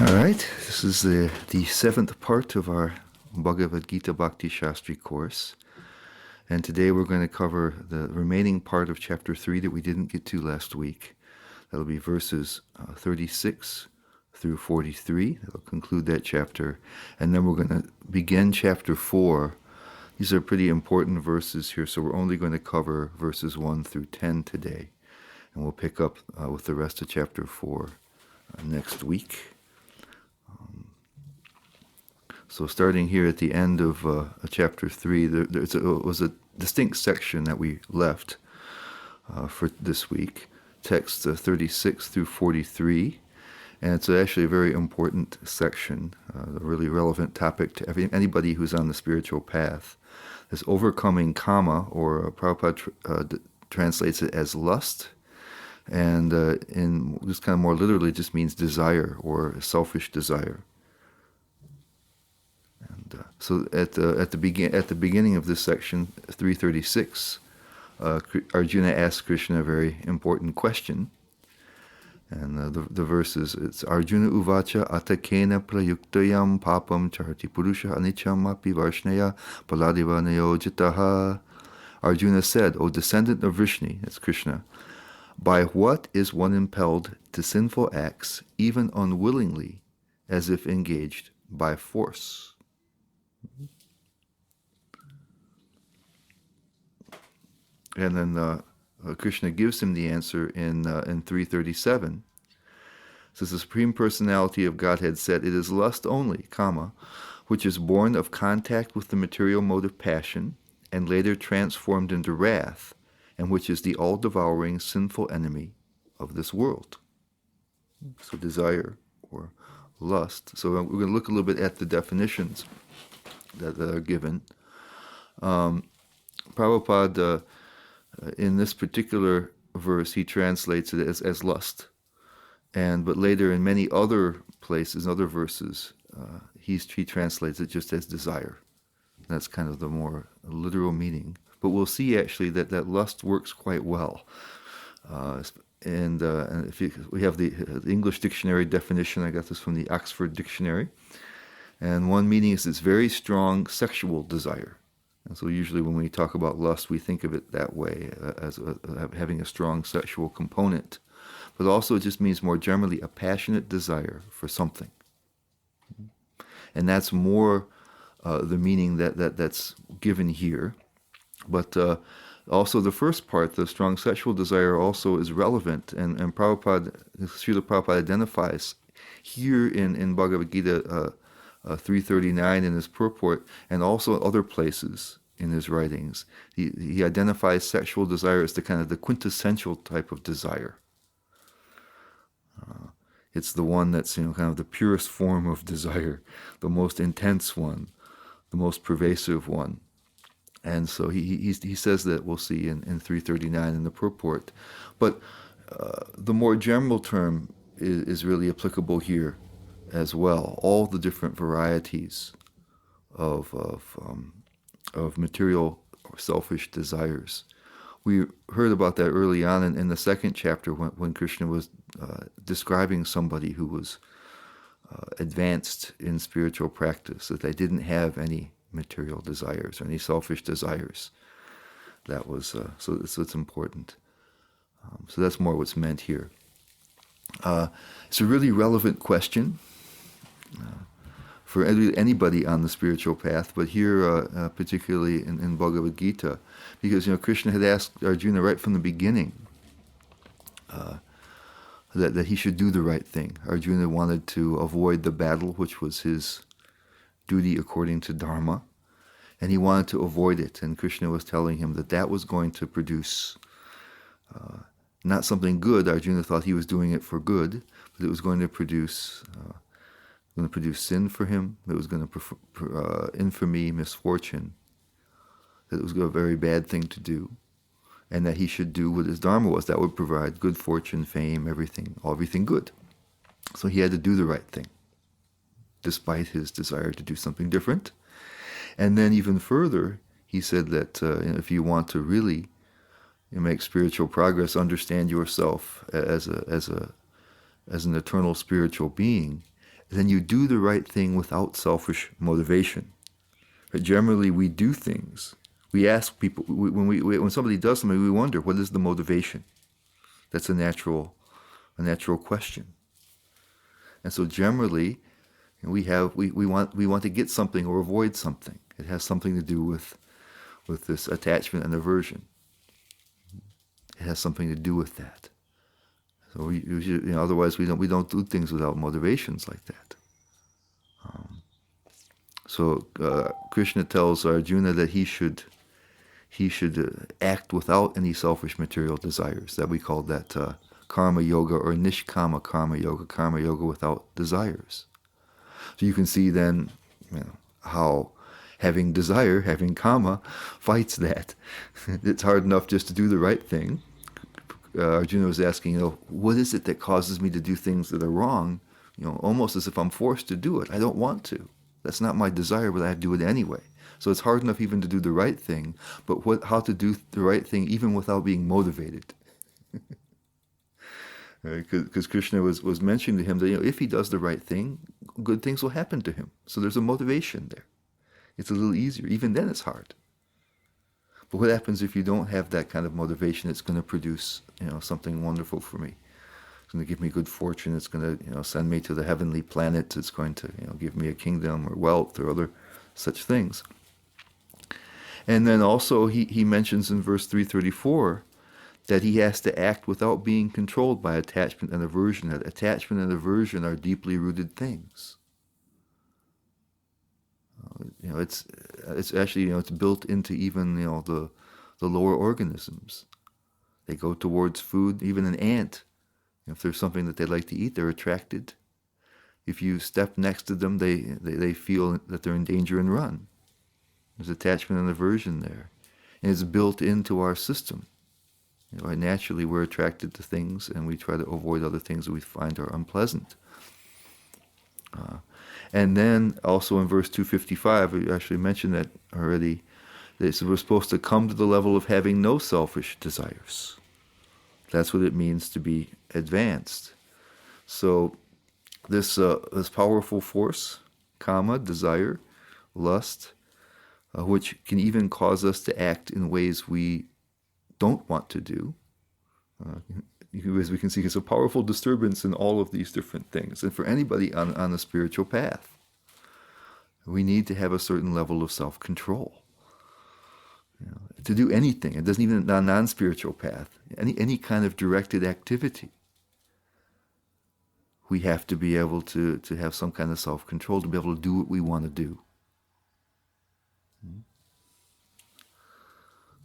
All right, this is the seventh part of our Bhagavad Gita Bhakti Shastri course. And today we're going to cover the remaining part of chapter 3 that we didn't get to last week. That'll be verses 36 through 43. That'll conclude that chapter. And then we're going to begin chapter 4. These are pretty important verses here, so we're only going to cover verses 1 through 10 today. And we'll pick up with the rest of chapter 4 next week. So starting here at the end of chapter 3, there was a distinct section that we left for this week, text 36 through 43, and it's actually a very important section, a really relevant topic to anybody who's on the spiritual path. This overcoming kama, or Prabhupada translates it as lust, and in just kind of more literally just means desire or selfish desire. So at the beginning of this section, 336, Arjuna asks Krishna a very important question, and the verse is, it's Arjuna uvacha atakena prayuktayam papam charti purusha anicham api varshnaya paladeva nayojitaha. Arjuna said, O descendant of Vrishni, that's Krishna, by what is one impelled to sinful acts, even unwillingly, as if engaged by force? And then Krishna gives him the answer in 337. Says the Supreme Personality of Godhead said, it is lust only, kama, which is born of contact with the material mode of passion, and later transformed into wrath, and which is the all-devouring sinful enemy of this world. So desire, or lust. So we're going to look a little bit at the definitions that are given. Prabhupada, in this particular verse, he translates it as lust. But later in many other places, other verses, he translates it just as desire. That's kind of the more literal meaning. But we'll see actually that lust works quite well. And if we have the English dictionary definition, I got this from the Oxford Dictionary. And one meaning is this very strong sexual desire. And so usually when we talk about lust, we think of it that way, as having a strong sexual component. But also it just means more generally a passionate desire for something. And that's more the meaning that's given here. But also the first part, the strong sexual desire, also is relevant. And Srila Prabhupada identifies here in Bhagavad Gita 339 in his purport, and also other places in his writings. He identifies sexual desire as the quintessential type of desire. It's the one that's kind of the purest form of desire, the most intense one, the most pervasive one. And so he says that, we'll see in 339 in the purport. But the more general term is really applicable here as well. All the different varieties of material or selfish desires. We heard about that early on in the second chapter when Krishna was describing somebody who was advanced in spiritual practice, that they didn't have any material desires or any selfish desires. That was so it's important. So that's more what's meant here. It's a really relevant question for anybody on the spiritual path, but here particularly in Bhagavad Gita, because Krishna had asked Arjuna right from the beginning that he should do the right thing. Arjuna wanted to avoid the battle, which was his duty according to Dharma, and he wanted to avoid it. And Krishna was telling him that was going to produce not something good. Arjuna thought he was doing it for good, but it was going to produce sin for him. It was going to infamy, misfortune. That it was a very bad thing to do, and that he should do what his dharma was. That would provide good fortune, fame, everything good. So he had to do the right thing, despite his desire to do something different. And then even further, he said that if you want to really make spiritual progress, understand yourself as an eternal spiritual being, then you do the right thing without selfish motivation. But generally, we do things. We ask people, when somebody does something, we wonder, what is the motivation? That's a natural question. And so generally, we want to get something or avoid something. It has something to do with this attachment and aversion. It has something to do with that. So otherwise we don't do things without motivations like that. So Krishna tells Arjuna that he should act without any selfish material desires. That we call that karma yoga or nishkama karma yoga without desires. So you can see then how having desire, having kama, fights that. It's hard enough just to do the right thing. Arjuna was asking, what is it that causes me to do things that are wrong? Almost as if I'm forced to do it. I don't want to. That's not my desire, but I have to do it anyway. So it's hard enough even to do the right thing, but how to do the right thing even without being motivated. Because Krishna was mentioning to him that if he does the right thing, good things will happen to him. So there's a motivation there. It's a little easier. Even then it's hard. But what happens if you don't have that kind of motivation? It's going to produce something wonderful for me. It's going to give me good fortune. It's going to send me to the heavenly planet. It's going to give me a kingdom or wealth or other such things. And then also he mentions in verse 334 that he has to act without being controlled by attachment and aversion. That attachment and aversion are deeply rooted things. It's actually it's built into even the lower organisms. They go towards food. Even an ant, if there's something that they like to eat, they're attracted. If you step next to them, they feel that they're in danger and run. There's attachment and aversion there, and it's built into our system. Naturally, we're attracted to things, and we try to avoid other things that we find are unpleasant. And then also in verse 255, we actually mentioned that already, that we're supposed to come to the level of having no selfish desires. That's what it means to be advanced. So this powerful force, kama, desire, lust, which can even cause us to act in ways we don't want to do. As we can see, it's a powerful disturbance in all of these different things. And for anybody on a spiritual path, we need to have a certain level of self-control. To do anything, it doesn't even a non-spiritual path, any kind of directed activity, we have to be able to have some kind of self-control to be able to do what we want to do.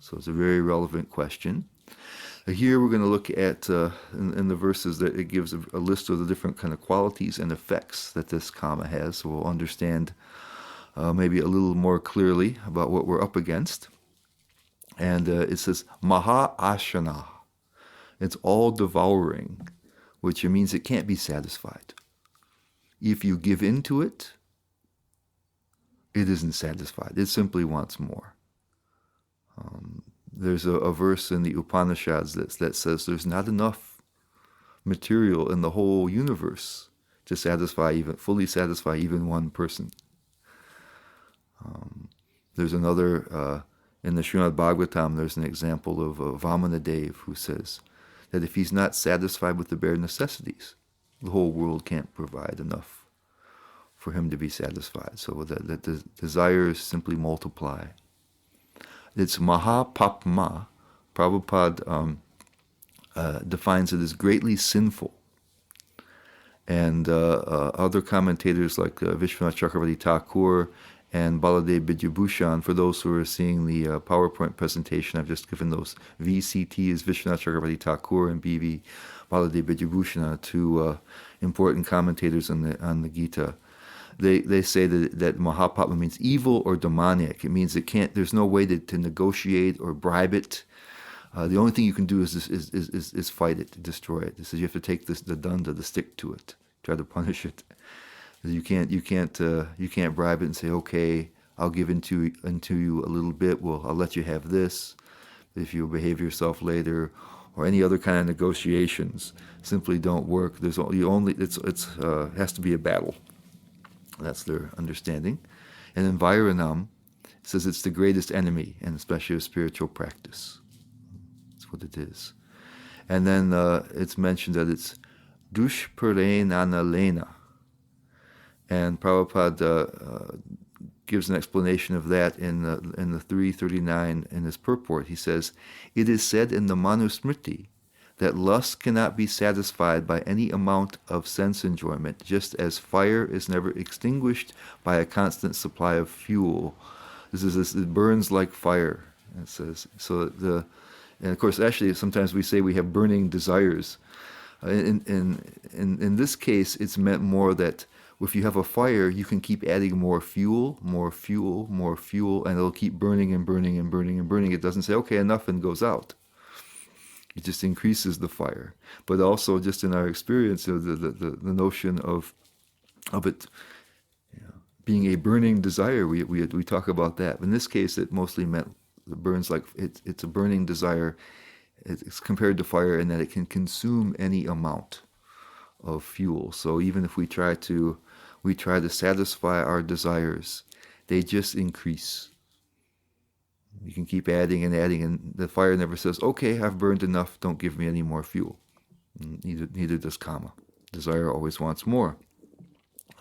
So it's a very relevant question. Here we're going to look at, in the verses, that it gives a list of the different kind of qualities and effects that this kama has, so we'll understand maybe a little more clearly about what we're up against. And it says, Maha Ashana. It's all devouring, which means it can't be satisfied. If you give in to it, it isn't satisfied. It simply wants more. There's a verse in the Upanishads that says there's not enough material in the whole universe to fully satisfy even one person. There's another, in the Srimad Bhagavatam, there's an example of Vamanadev who says that if he's not satisfied with the bare necessities, the whole world can't provide enough for him to be satisfied. So that the desires simply multiply. It's Mahapapma. Prabhupada defines it as greatly sinful. And other commentators like Vishwanath Chakravarti Thakur and Baladev Vidyabhushan, for those who are seeing the PowerPoint presentation, I've just given those. VCT is Vishwanath Chakravarti Thakur, and BV Baladev Vidyabhushan, two important commentators on the Gita. They say that Mahapatma means evil or demoniac. It means there's no way to negotiate or bribe it. The only thing you can do is fight it, destroy it. It says you have to take the danda, the stick to it, try to punish it. You can't bribe it and say, okay, I'll give into you a little bit. Well, I'll let you have this if you behave yourself later, or any other kind of negotiations simply don't work. It has to be a battle. That's their understanding. And Environam says it's the greatest enemy, and especially of spiritual practice. That's what it is. And then it's mentioned that it's dushparenanalena. And Prabhupada gives an explanation of that in the 339 in his purport. He says, it is said in the Manusmriti that lust cannot be satisfied by any amount of sense enjoyment, just as fire is never extinguished by a constant supply of fuel. It burns like fire. It says and of course, actually, sometimes we say we have burning desires. In this case, it's meant more that if you have a fire, you can keep adding more fuel, and it'll keep burning and burning and burning and burning. It doesn't say, okay, enough, and goes out. It just increases the fire. But also, just in our experience, the notion of it being a burning desire, we talk about that. In this case, it mostly meant it burns like it's a burning desire. It's compared to fire in that it can consume any amount of fuel. So even if we try to satisfy our desires, they just increase. You can keep adding and adding, and the fire never says, okay, I've burned enough, don't give me any more fuel. Neither does kama. Desire always wants more.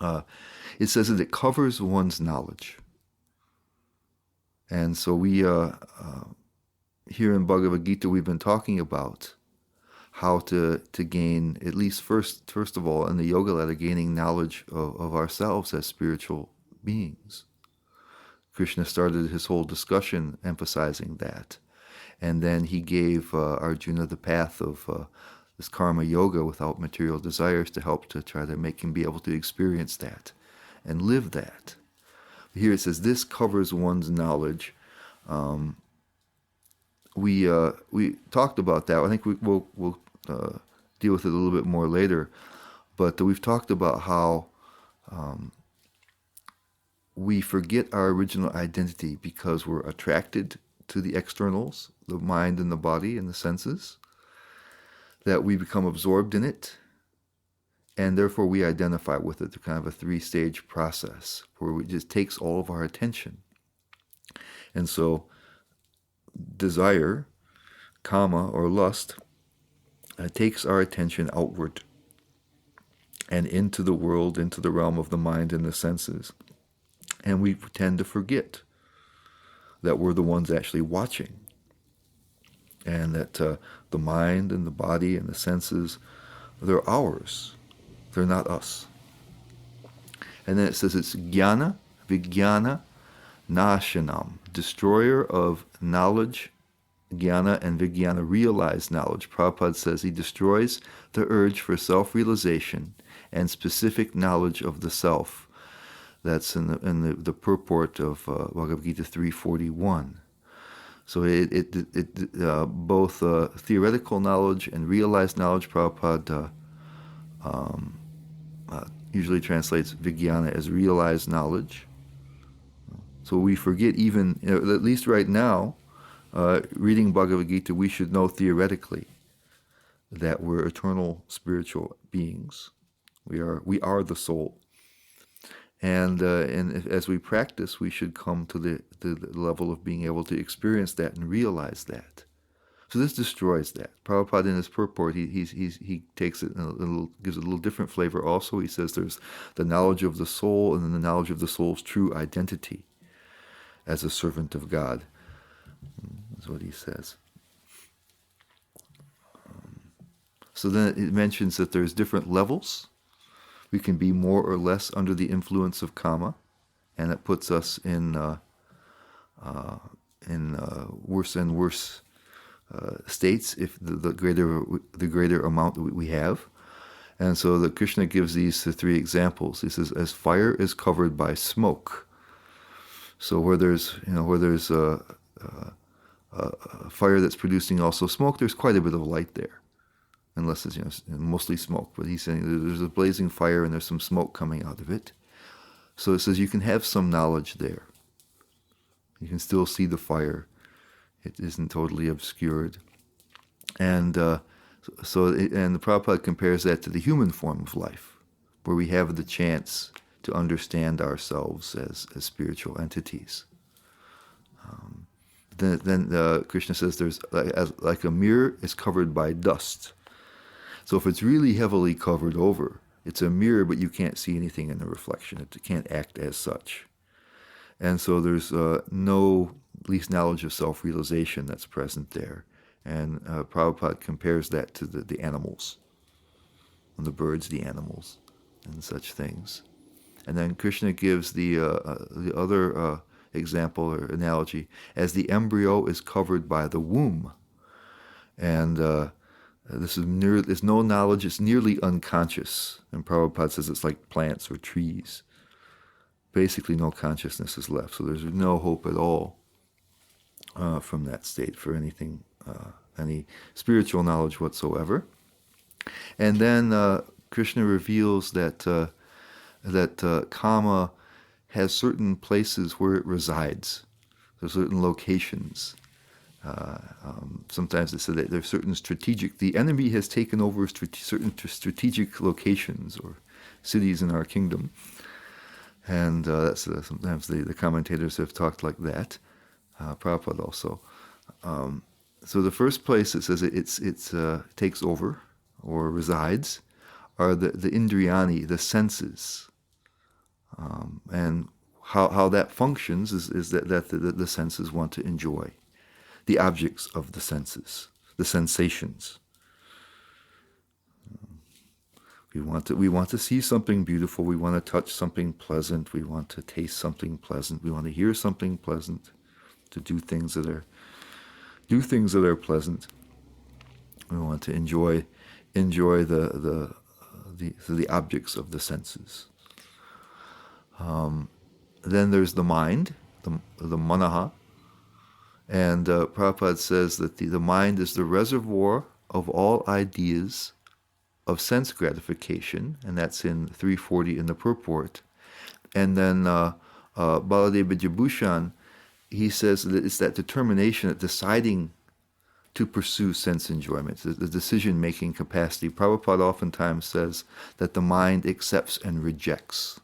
It says that it covers one's knowledge. And so we, here in Bhagavad Gita, we've been talking about how to gain, at least first of all, in the yoga ladder, gaining knowledge of ourselves as spiritual beings. Krishna started his whole discussion emphasizing that. And then he gave Arjuna the path of this karma yoga without material desires to help to try to make him be able to experience that and live that. Here it says, this covers one's knowledge. We talked about that. I think we'll deal with it a little bit more later. But we've talked about how we forget our original identity because we're attracted to the externals, the mind and the body and the senses, that we become absorbed in it, and therefore we identify with it. It's kind of a three-stage process where it just takes all of our attention. And so desire, kama, or lust, takes our attention outward and into the world, into the realm of the mind and the senses. And we tend to forget that we're the ones actually watching, and that the mind and the body and the senses, they're ours. They're not us. And then it says it's jnana, vijnana, nashanam, destroyer of knowledge, jnana and vijnana, realized knowledge. Prabhupada says he destroys the urge for self-realization and specific knowledge of the self. That's in the purport of Bhagavad Gita 3:41. So both theoretical knowledge and realized knowledge, Prabhupada usually translates vijnana as realized knowledge. So we forget even, at least right now, reading Bhagavad Gita, we should know theoretically that we're eternal spiritual beings. We are the soul. And as we practice, we should come to the level of being able to experience that and realize that. So this destroys that. Prabhupada in his purport, he takes it gives it a little different flavor. Also, he says there's the knowledge of the soul and then the knowledge of the soul's true identity as a servant of God. That's what he says. So then it mentions that there's different levels. We can be more or less under the influence of kama, and it puts us in worse and worse states if the greater amount that we have. And so the Krishna gives these three examples. He says, as fire is covered by smoke. So where there's a fire that's producing also smoke, there's quite a bit of light there. Unless it's mostly smoke, but he's saying there's a blazing fire and there's some smoke coming out of it. So it says you can have some knowledge there. You can still see the fire; it isn't totally obscured. And the Prabhupada compares that to the human form of life, where we have the chance to understand ourselves as spiritual entities. Then Krishna says there's like a mirror is covered by dust. So if it's really heavily covered over, it's a mirror, but you can't see anything in the reflection. It can't act as such. And so there's no least knowledge of self-realization that's present there. And Prabhupada compares that to the animals, and the birds, the animals, and such things. And then Krishna gives the other example or analogy as the embryo is covered by the womb. And there's no knowledge, it's nearly unconscious. And Prabhupada says it's like plants or trees. Basically no consciousness is left, so there's no hope at all from that state for anything, any spiritual knowledge whatsoever. And then Krishna reveals that kama has certain places where it resides. There's certain locations. Sometimes they say that there's certain the enemy has taken over certain strategic locations or cities in our kingdom. And that's sometimes the commentators have talked like that. Prabhupada also. So the first place it says it takes over or resides are the indriyani, the senses. And how that functions is that the senses want to enjoy the objects of the senses, the sensations. We want to see something beautiful. We want to touch something pleasant. We want to taste something pleasant. We want to hear something pleasant. To do things that are pleasant. We want to enjoy the objects of the senses. Then there's the mind, the manaha. And Prabhupada says that the mind is the reservoir of all ideas of sense gratification, and that's in 340 in the purport. And then Baladeva Jabushan, he says that it's that determination, that deciding to pursue sense enjoyment, the decision-making capacity. Prabhupada oftentimes says that the mind accepts and rejects.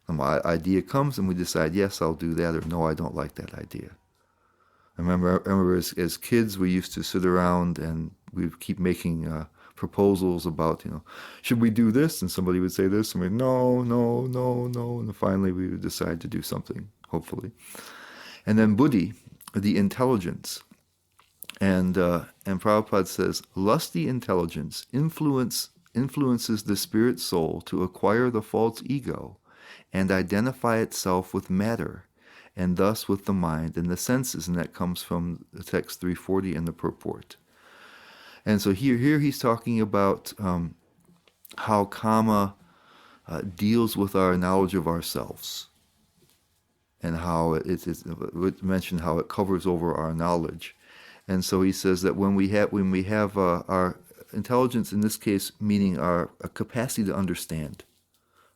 An idea comes and we decide, yes, I'll do that, or no, I don't like that idea. I remember as kids, we used to sit around and we would keep making proposals about, should we do this? And somebody would say this, and we'd, no, and finally we would decide to do something, hopefully. And then buddhi, the intelligence. And Prabhupada says, lusty intelligence influences the spirit soul to acquire the false ego and identify itself with matter, and thus with the mind and the senses. And that comes from the text 340 in the purport. And so here he's talking about how kama deals with our knowledge of ourselves, and how it mentioned how it covers over our knowledge. And so he says that when we have our intelligence, in this case meaning our capacity to understand,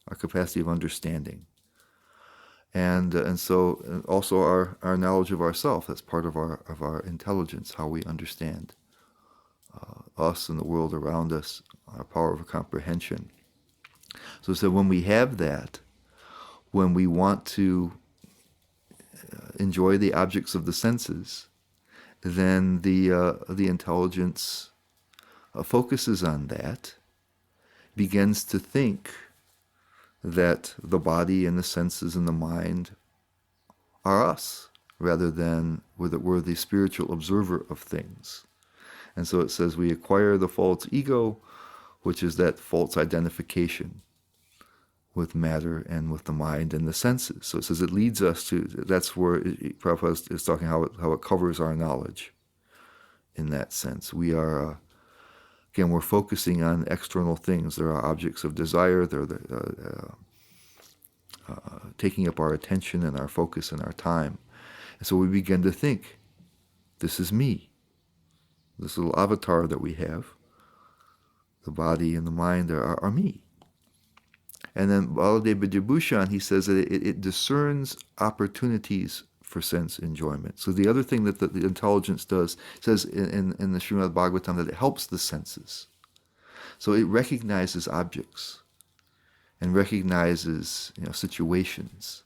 our capacity of understanding, and so also our knowledge of ourself, that's part of our intelligence, how we understand us and the world around us, our power of comprehension. So when we have that, when we want to enjoy the objects of the senses, then the intelligence focuses on that, begins to think that the body and the senses and the mind are us, rather than we're the spiritual observer of things. And so it says we acquire the false ego, which is that false identification with matter and with the mind and the senses. So it says it leads us to, that's where Prabhupada is talking how it covers our knowledge in that sense. We are, again, we're focusing on external things. There are objects of desire. They're taking up our attention and our focus and our time. And so we begin to think, this is me. This little avatar that we have, the body and the mind are me. And then Baladeva Jabushan, he says that it discerns opportunities for sense enjoyment. So the other thing that the intelligence does, says in the Srimad Bhagavatam, that it helps the senses. So it recognizes objects. and recognizes, situations.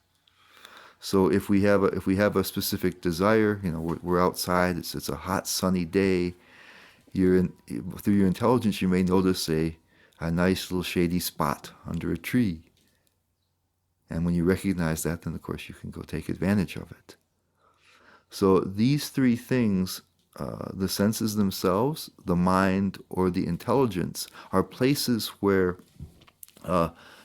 So if we have a specific desire, we're outside. It's a hot sunny day. Through your intelligence, you may notice a nice little shady spot under a tree. And when you recognize that, then of course you can go take advantage of it. So these three things, the senses themselves, the mind, or the intelligence, are places where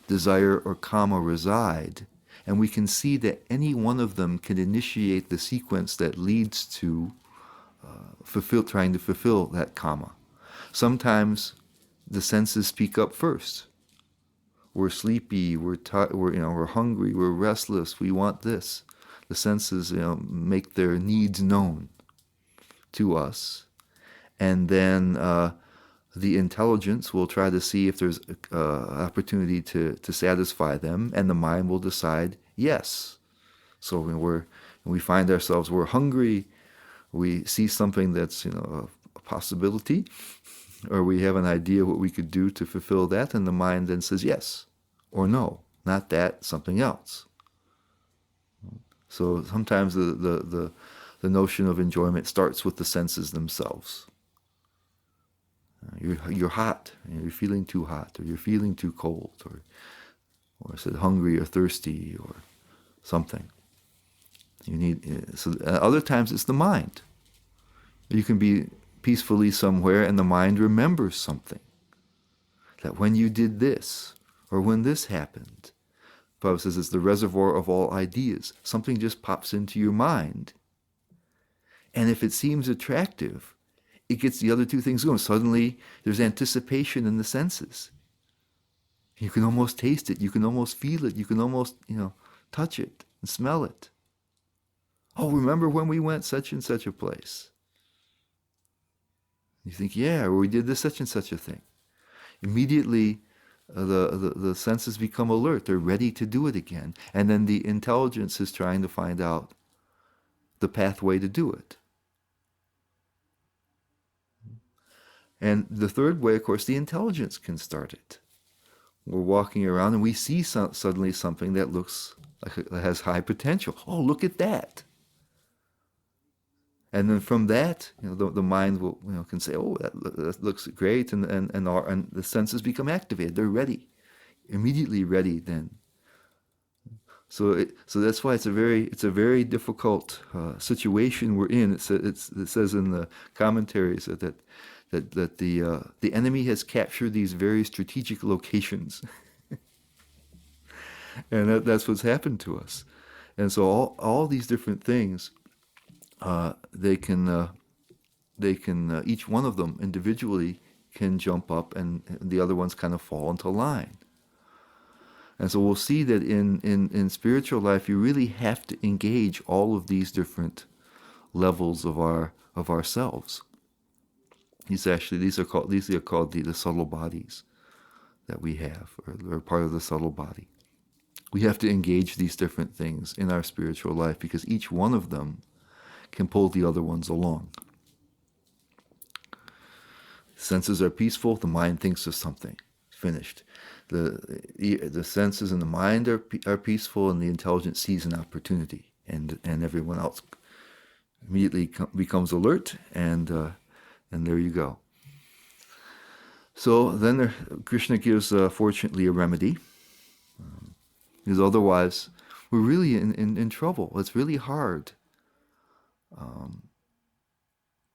desire or kama reside. And we can see that any one of them can initiate the sequence that leads to trying to fulfill that kama. Sometimes the senses speak up first. We're sleepy, we're hungry, we're restless, we want this. The senses, make their needs known to us, and then the intelligence will try to see if there's opportunity to satisfy them, and the mind will decide yes. So when we find ourselves, we're hungry, we see something that's a possibility, or we have an idea what we could do to fulfill that, and the mind then says yes or no, not that, something else. So sometimes the notion of enjoyment starts with the senses themselves. You're hot, you're feeling too hot, or you're feeling too cold, or said hungry or thirsty or something. So other times it's the mind. You can be peacefully somewhere and the mind remembers something. That when you did this, or when this happened, Prabhupada says it's the reservoir of all ideas. Something just pops into your mind. And if it seems attractive, it gets the other two things going. Suddenly, there's anticipation in the senses. You can almost taste it. You can almost feel it. You can almost, touch it and smell it. Oh, remember when we went such and such a place? You think, yeah, or we did this such and such a thing. Immediately, the senses become alert. They're ready to do it again. And then the intelligence is trying to find out the pathway to do it. And the third way, of course, the intelligence can start it. We're walking around and we see suddenly something that looks like it has high potential. Oh, look at that. And then from that, the mind will, can say, oh, that looks great, and the senses become activated. They're ready, immediately ready. Then, so that's why it's a very difficult situation we're in. It says in the commentaries that the enemy has captured these very strategic locations, and that's what's happened to us. And so all these different things. They can each one of them individually can jump up, and the other ones kind of fall into line. And so we'll see that in spiritual life, you really have to engage all of these different levels of ourselves. These are called the subtle bodies that we have, or part of the subtle body. We have to engage these different things in our spiritual life because each one of them can pull the other ones along. Senses are peaceful, the mind thinks of something. Finished. The senses and the mind are peaceful, and the intelligence sees an opportunity, and everyone else immediately becomes alert, and there you go. So then Krishna gives, fortunately, a remedy, because otherwise we're really in trouble. It's really hard.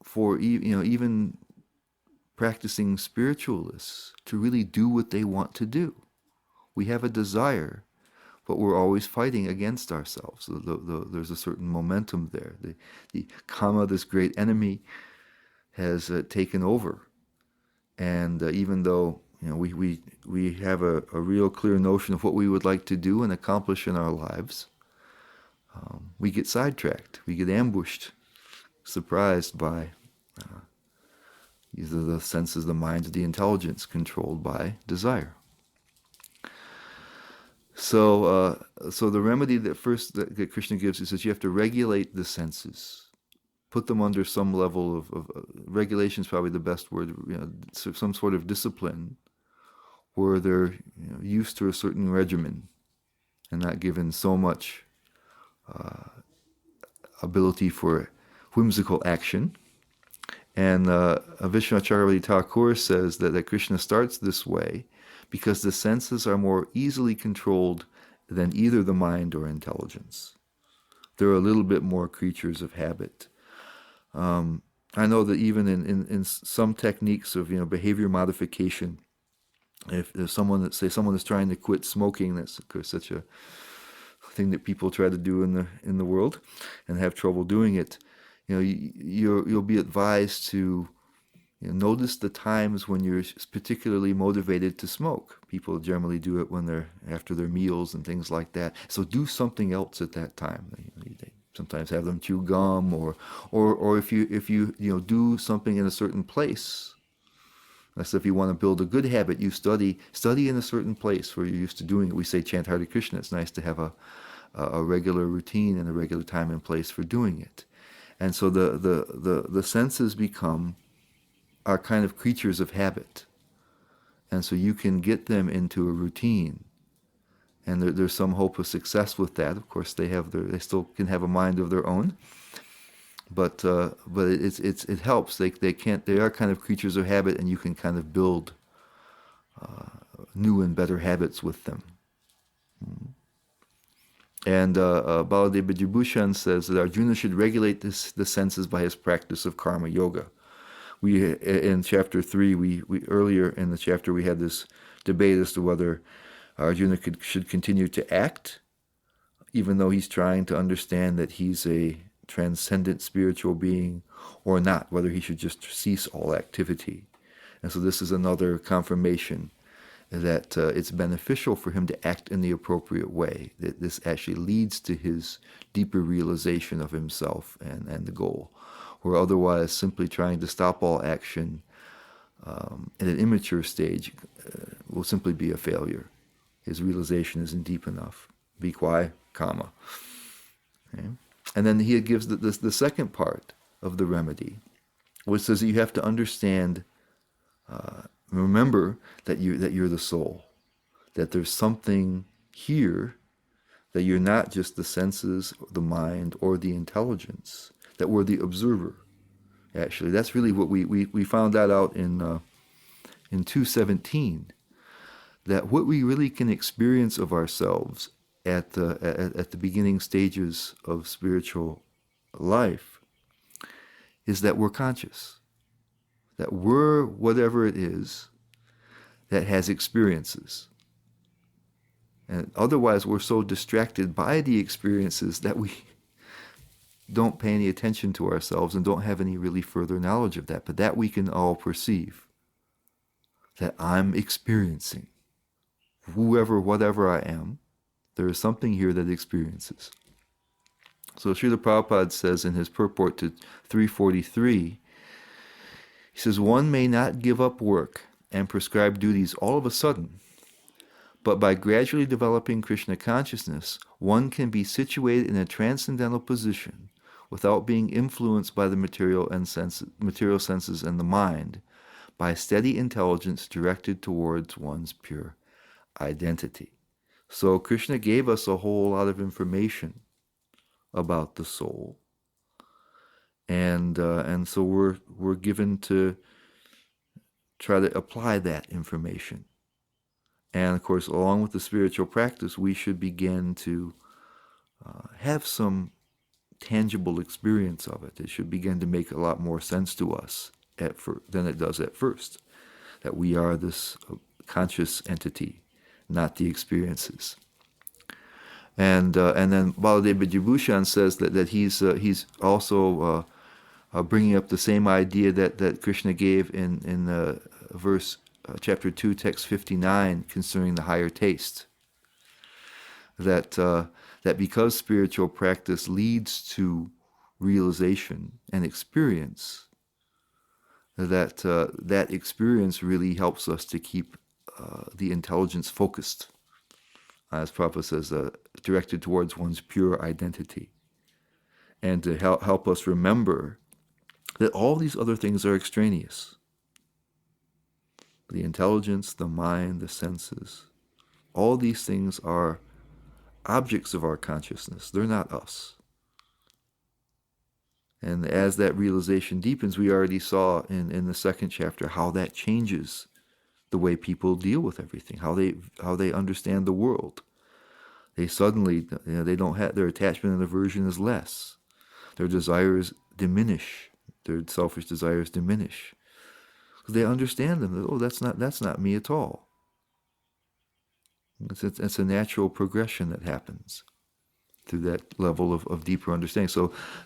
For even practicing spiritualists to really do what they want to do. We have a desire, but we're always fighting against ourselves. There's a certain momentum there. The kama, this great enemy, has taken over. And even though we have a real clear notion of what we would like to do and accomplish in our lives, we get sidetracked. We get ambushed, surprised by either the senses, the mind, or the intelligence controlled by desire. So the remedy that Krishna gives is that you have to regulate the senses, put them under some level of regulation is probably the best word, some sort of discipline, where they're used to a certain regimen and not given so much ability for whimsical action. And Vishwanath Chakravarti Thakur says that Krishna starts this way because the senses are more easily controlled than either the mind or intelligence. They're a little bit more creatures of habit. I know that even in some techniques of behavior modification, if there's someone is trying to quit smoking, that's of course such a thing that people try to do in the world and have trouble doing it. You'll be advised to notice the times when you're particularly motivated to smoke. People generally do it when they're after their meals and things like that. So do something else at that time. They sometimes have them chew gum, or if you do something in a certain place. That's if you want to build a good habit, you study in a certain place where you're used to doing it. We say chant Hare Krishna. It's nice to have a regular routine and a regular time and place for doing it. And so the senses are kind of creatures of habit. And so you can get them into a routine. And there's some hope of success with that. Of course, they still can have a mind of their own. But it helps. They are kind of creatures of habit, and you can kind of build new and better habits with them. And Baladev Vijayabhushan says that Arjuna should regulate the senses by his practice of karma yoga. We in chapter 3, we earlier in the chapter we had this debate as to whether Arjuna should continue to act, even though he's trying to understand that he's a transcendent spiritual being, or not, whether he should just cease all activity. And so this is another confirmation that it's beneficial for him to act in the appropriate way, that this actually leads to his deeper realization of himself and the goal, where otherwise simply trying to stop all action in an immature stage will simply be a failure. His realization isn't deep enough. Bhikwai kama. Okay? And then he gives the second part of the remedy, which says that you have to understand, remember that you're the soul, that there's something here, that you're not just the senses, the mind, or the intelligence, that we're the observer. Actually, that's really what we found that out in 2:17, that what we really can experience of ourselves at the beginning stages of spiritual life is that we're conscious, that we're whatever it is that has experiences. And otherwise we're so distracted by the experiences that we don't pay any attention to ourselves and don't have any really further knowledge of that. But that we can all perceive, that I'm experiencing. Whatever I am, there is something here that experiences. So Srila Prabhupada says in his purport to 343, he says, one may not give up work and prescribe duties all of a sudden, but by gradually developing Krishna consciousness, one can be situated in a transcendental position without being influenced by the material senses and the mind, by steady intelligence directed towards one's pure identity. So Krishna gave us a whole lot of information about the soul, and so we're given to try to apply that information. And of course, along with the spiritual practice, we should begin to have some tangible experience of it. It should begin to make a lot more sense to us than it does at first, that we are this conscious entity, not the experiences. And then Baladev Vijayabhushan says that he's also bringing up the same idea that Krishna gave in verse chapter 2, text 59, concerning the higher taste. That because spiritual practice leads to realization and experience, that experience really helps us to keep the intelligence focused, as Prabhupada says, directed towards one's pure identity, and to help us remember that all these other things are extraneous. the intelligence, the mind, the senses. All these things are objects of our consciousness. They're not us. And as that realization deepens, we already saw in the second chapter how that changes the way people deal with everything, how they understand the world. They suddenly, they don't have, their attachment and aversion is less. Their desires diminish. Their selfish desires diminish. Because they understand them. That, oh, that's not me at all. It's a natural progression that happens through that level of deeper understanding.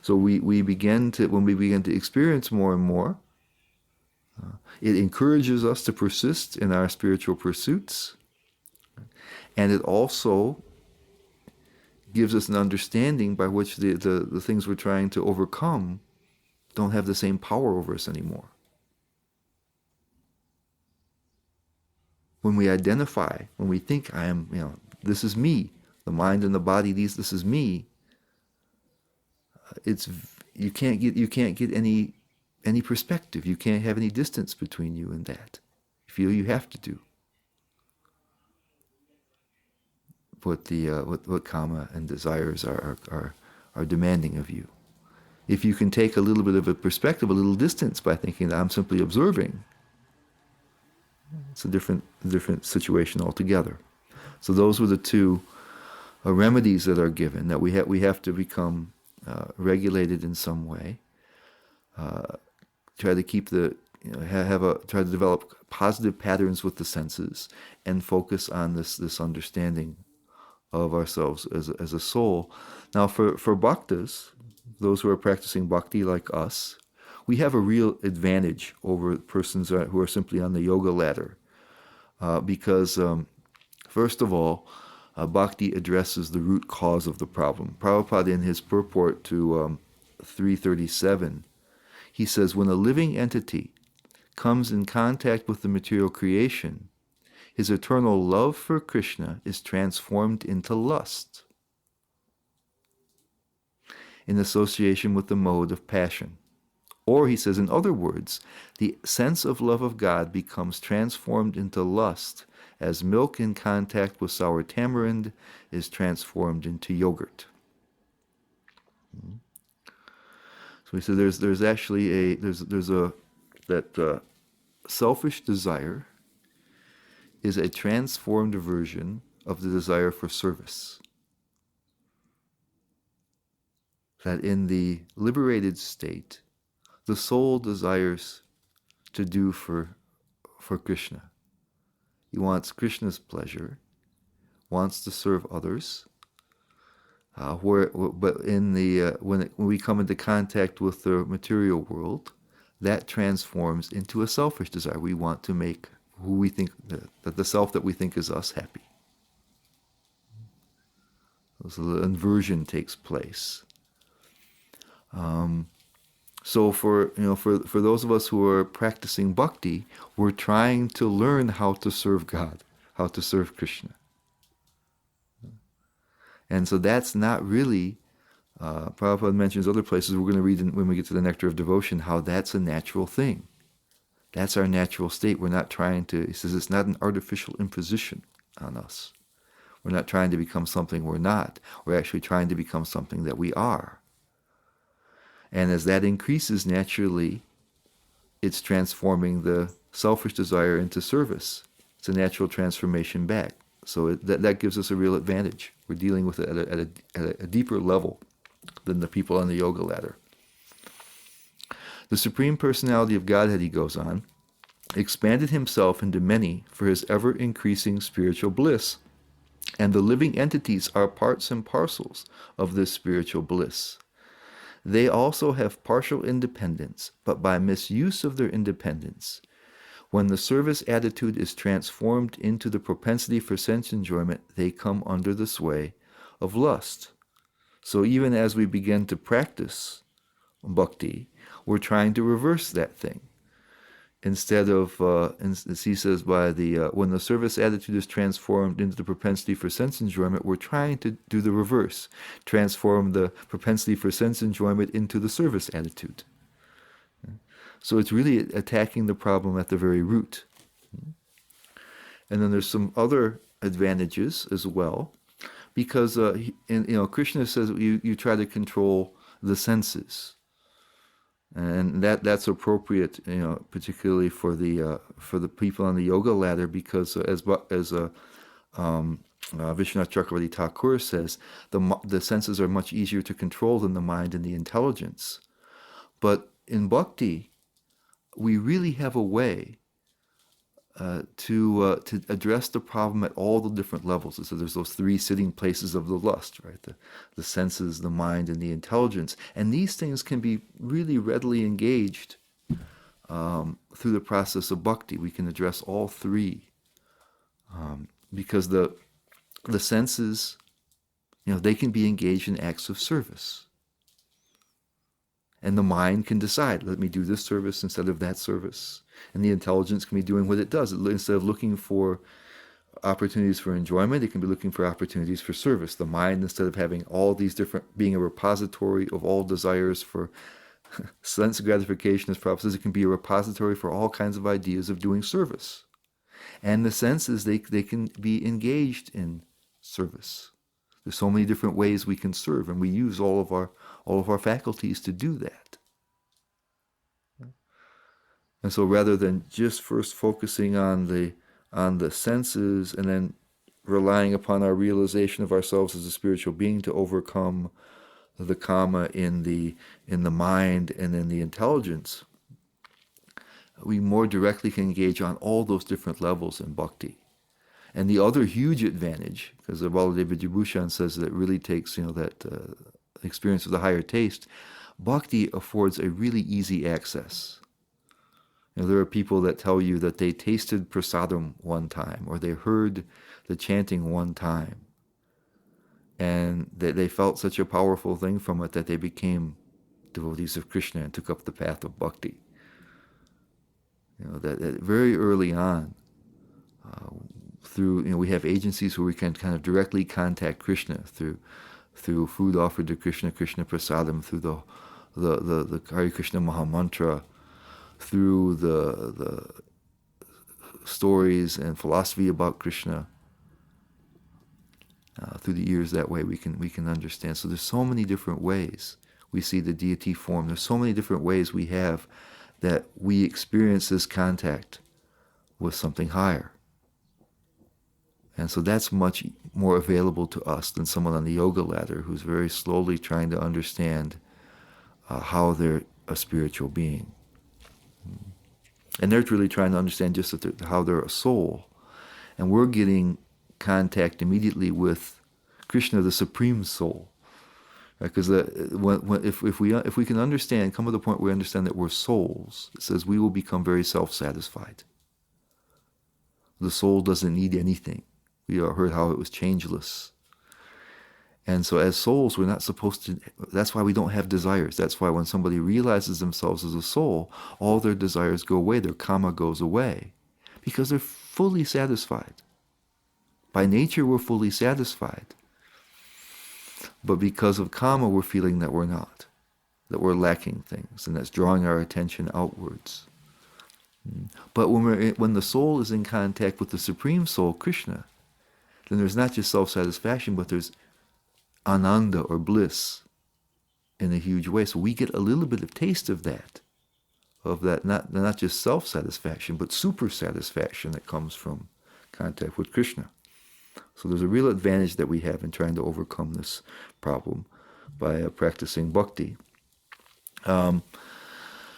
So we begin to, when we begin to experience more and more, it encourages us to persist in our spiritual pursuits, and it also gives us an understanding by which the things we're trying to overcome don't have the same power over us anymore. When we identify, when we think I am, this is me, the mind and the body, this is me, you can't get any perspective. You can't have any distance between you and that. You feel you have to do what karma and desires are demanding of you. If you can take a little bit of a perspective, a little distance by thinking that I'm simply observing, it's a different situation altogether. So those were the two remedies that are given, that we have to become regulated in some way. Try to keep try to develop positive patterns with the senses, and focus on this understanding of ourselves as a soul. Now, for bhaktas, those who are practicing bhakti like us, we have a real advantage over persons who are simply on the yoga ladder, because first of all, bhakti addresses the root cause of the problem. Prabhupada, in his purport to 337, he says, when a living entity comes in contact with the material creation, his eternal love for Krishna is transformed into lust in association with the mode of passion. Or, he says, in other words, the sense of love of God becomes transformed into lust, as milk in contact with sour tamarind is transformed into yogurt. So he said there's actually that selfish desire is a transformed version of the desire for service. That in the liberated state, the soul desires to do for Krishna. He wants Krishna's pleasure, wants to serve others. But in when we come into contact with the material world, that transforms into a selfish desire. We want to make who we think that the self that we think is us happy. So the inversion takes place. So for those of us who are practicing bhakti, we're trying to learn how to serve God, how to serve Krishna. And so that's not really, Prabhupada mentions other places, we're going to read when we get to the Nectar of Devotion, how that's a natural thing. That's our natural state. We're not trying to, he says, it's not an artificial imposition on us. We're not trying to become something we're not. We're actually trying to become something that we are. And as that increases, naturally, it's transforming the selfish desire into service. It's a natural transformation back. So that gives us a real advantage. We're dealing with it at a deeper level than the people on the yoga ladder. The Supreme Personality of Godhead, he goes on, expanded himself into many for his ever-increasing spiritual bliss, and the living entities are parts and parcels of this spiritual bliss. They also have partial independence, but by misuse of their independence, when the service attitude is transformed into the propensity for sense enjoyment, they come under the sway of lust. So even as we begin to practice bhakti, we're trying to reverse that thing. Instead of, as he says, when the service attitude is transformed into the propensity for sense enjoyment, we're trying to do the reverse, transform the propensity for sense enjoyment into the service attitude. So it's really attacking the problem at the very root. And then there's some other advantages as well, because Krishna says you try to control the senses, and that's appropriate, particularly for the people on the yoga ladder, because Vishwanath Chakravarti Thakur says, the senses are much easier to control than the mind and the intelligence. But in bhakti, we really have a way to address the problem at all the different levels. So there's those three sitting places of the lust, right? The senses, the mind, and the intelligence. And these things can be really readily engaged through the process of bhakti. We can address all three, because the senses, they can be engaged in acts of service. And the mind can decide, let me do this service instead of that service. And the intelligence can be doing what it does. Instead of looking for opportunities for enjoyment, it can be looking for opportunities for service. The mind, instead of having all these different, being a repository of all desires for sense gratification, as Prabhupada says, it can be a repository for all kinds of ideas of doing service. And the senses, they can be engaged in service. There's so many different ways we can serve, and we use all of our faculties to do that. And so rather than just first focusing on the senses and then relying upon our realization of ourselves as a spiritual being to overcome the kama in the mind and in the intelligence, we more directly can engage on all those different levels in bhakti. And the other huge advantage, because Baladeva Vijayabhushan says that it really takes that experience of the higher taste, bhakti affords a really easy access. There are people that tell you that they tasted prasadam one time, or they heard the chanting one time, and that they felt such a powerful thing from it that they became devotees of Krishna and took up the path of bhakti. That very early on, through we have agencies where we can kind of directly contact Krishna through food offered to Krishna, Krishna prasadam, through the Hare Krishna Mahamantra, through the stories and philosophy about Krishna. Through the years, that way we can understand. So there's so many different ways we see the deity form. There's so many different ways we have that we experience this contact with something higher. And so that's much more available to us than someone on the yoga ladder who's very slowly trying to understand how they're a spiritual being. And they're really trying to understand just how they're a soul. And we're getting contact immediately with Krishna, the Supreme Soul. Because if we can understand, come to the point where we understand that we're souls, it says we will become very self-satisfied. The soul doesn't need anything. We heard how it was changeless. And so as souls, we're not supposed to, that's why we don't have desires. That's why when somebody realizes themselves as a soul, all their desires go away, their kama goes away, because they're fully satisfied. By nature, we're fully satisfied. But because of kama, we're feeling that we're not, that we're lacking things, and that's drawing our attention outwards. But when the soul is in contact with the Supreme Soul, Krishna, then there's not just self-satisfaction, but there's ananda, or bliss, in a huge way. So we get a little bit of taste of that, not just self-satisfaction, but super-satisfaction that comes from contact with Krishna. So there's a real advantage that we have in trying to overcome this problem by practicing bhakti. In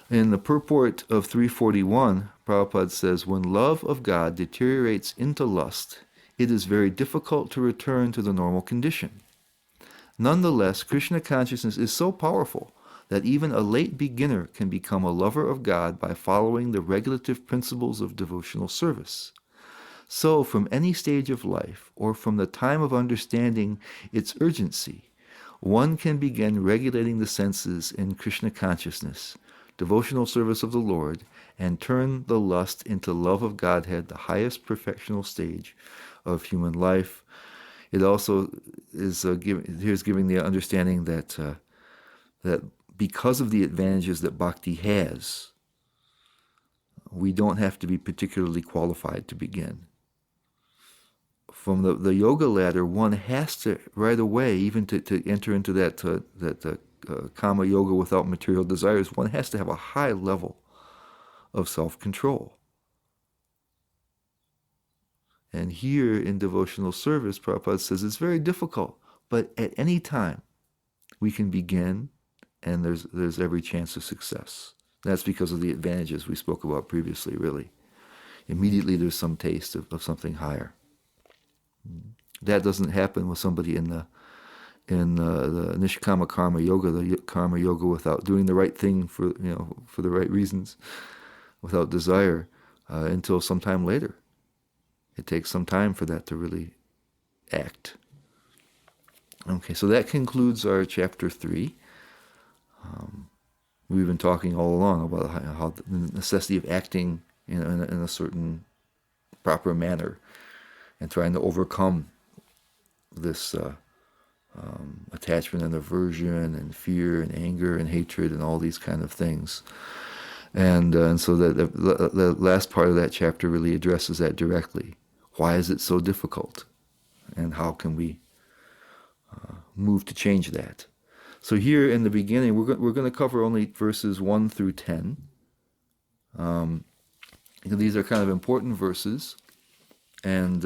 the purport of 341, Prabhupada says, when love of God deteriorates into lust, it is very difficult to return to the normal condition. Nonetheless, Krishna consciousness is so powerful that even a late beginner can become a lover of God by following the regulative principles of devotional service. So, from any stage of life, or from the time of understanding its urgency, one can begin regulating the senses in Krishna consciousness, devotional service of the Lord, and turn the lust into love of Godhead, the highest perfectional stage of human life. It also is giving the understanding that because of the advantages that bhakti has, we don't have to be particularly qualified to begin. from the yoga ladder, one has to right away, even to enter into that kama yoga without material desires, one has to have a high level of self-control. And here in devotional service, Prabhupada says it's very difficult, but at any time we can begin, and there's every chance of success. That's because of the advantages we spoke about previously, really. Immediately there's some taste of something higher. That doesn't happen with somebody in the nishkama karma yoga, the karma yoga without doing the right thing for the right reasons, without desire, until sometime later. It takes some time for that to really act. Okay, so that concludes our chapter 3. We've been talking all along about how the necessity of acting in a certain proper manner and trying to overcome this attachment and aversion and fear and anger and hatred and all these kind of things. And so the last part of that chapter really addresses that directly. Why is it so difficult? And how can we move to change that? So here in the beginning, we're going to cover only verses 1 through 10. These are kind of important verses. And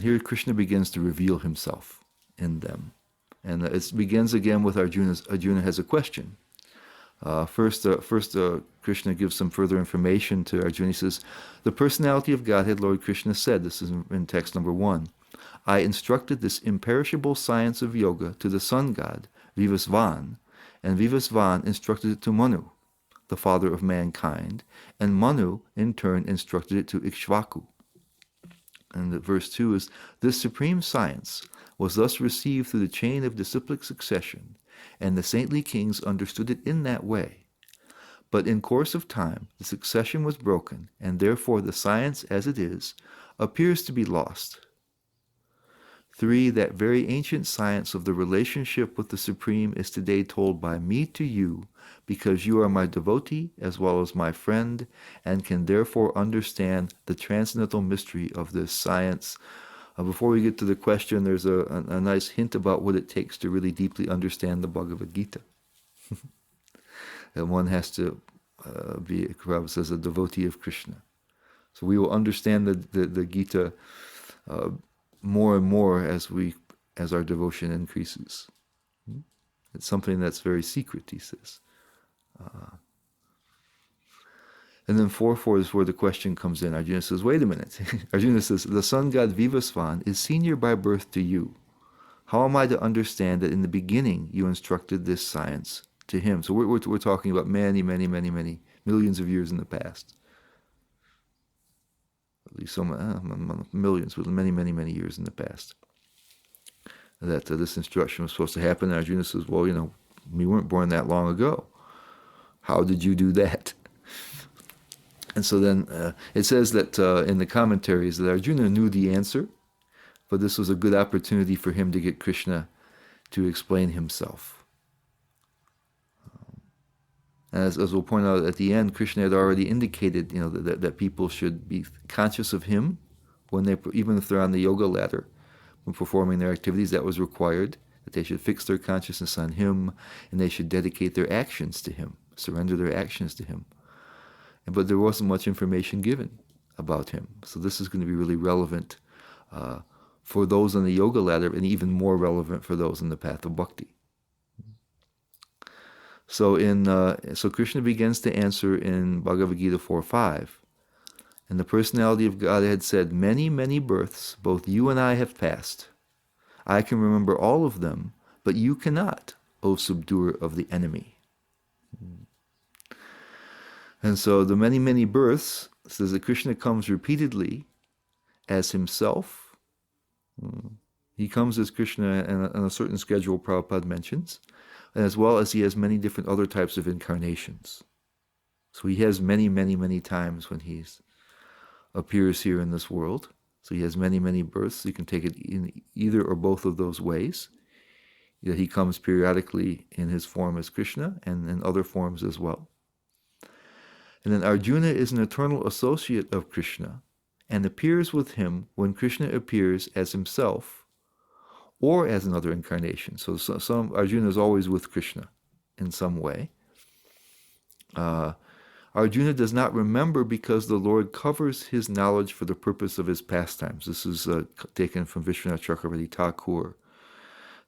here Krishna begins to reveal himself in them. And it begins again with Arjuna has a question. First, Krishna gives some further information to Arjuna. He says, the personality of Godhead, Lord Krishna said, this is in text number 1, I instructed this imperishable science of yoga to the sun god, Vivasvan, and Vivasvan instructed it to Manu, the father of mankind, and Manu, in turn, instructed it to Ikshvaku. And verse 2 is, this supreme science was thus received through the chain of disciplic succession, and the saintly kings understood it in that way. But in course of time, the succession was broken, and therefore the science as it is appears to be lost. 3. That very ancient science of the relationship with the Supreme is today told by me to you, because you are my devotee as well as my friend, and can therefore understand the transcendental mystery of this science. Before we get to the question, there's a nice hint about what it takes to really deeply understand the Bhagavad Gita. And one has to be, Prabhupada says, a devotee of Krishna. So we will understand the Gita more and more as our devotion increases. It's something that's very secret, he says. And then 4.4 is where the question comes in. Arjuna says, wait a minute. Arjuna says, the sun god Vivasvan is senior by birth to you. How am I to understand that in the beginning you instructed this science to him? So we're talking about many, many, many, many millions of years in the past. At least millions, but many, many, many years in the past. That this instruction was supposed to happen. And Arjuna says, well, we weren't born that long ago. How did you do that? And so then it says that in the commentaries that Arjuna knew the answer, but this was a good opportunity for him to get Krishna to explain himself. As we'll point out at the end, Krishna had already indicated, that people should be conscious of him even if they're on the yoga ladder, when performing their activities. That was required. That they should fix their consciousness on him, and they should dedicate their actions to him, surrender their actions to him. But there wasn't much information given about him. So this is going to be really relevant for those on the yoga ladder, and even more relevant for those in the path of bhakti. So so Krishna begins to answer in Bhagavad Gita 4.5. And the personality of Godhead said, many, many births both you and I have passed. I can remember all of them, but you cannot, O subduer of the enemy. And so the many, many births says that Krishna comes repeatedly as himself. He comes as Krishna on a certain schedule Prabhupada mentions, as well as he has many different other types of incarnations. So he has many, many, many times when he appears here in this world. So he has many, many births. You can take it in either or both of those ways. That he comes periodically in his form as Krishna and in other forms as well. And then Arjuna is an eternal associate of Krishna, and appears with him when Krishna appears as himself or as another incarnation. So some Arjuna is always with Krishna in some way. Arjuna does not remember because the Lord covers his knowledge for the purpose of his pastimes. This is taken from Vishwanath Chakravarti Thakur,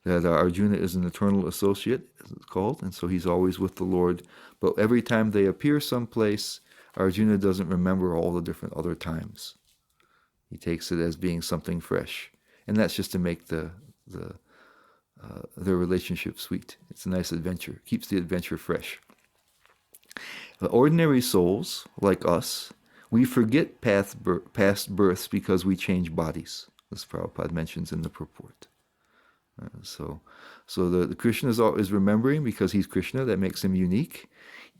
that Arjuna is an eternal associate, as it's called, and so he's always with the Lord. But every time they appear someplace, Arjuna doesn't remember all the different other times. He takes it as being something fresh, and that's just to make their relationship sweet. It's a nice adventure. Keeps the adventure fresh. The ordinary souls, like us, we forget past births because we change bodies, as Prabhupada mentions in the purport. So the Krishna is remembering because he's Krishna. That makes him unique.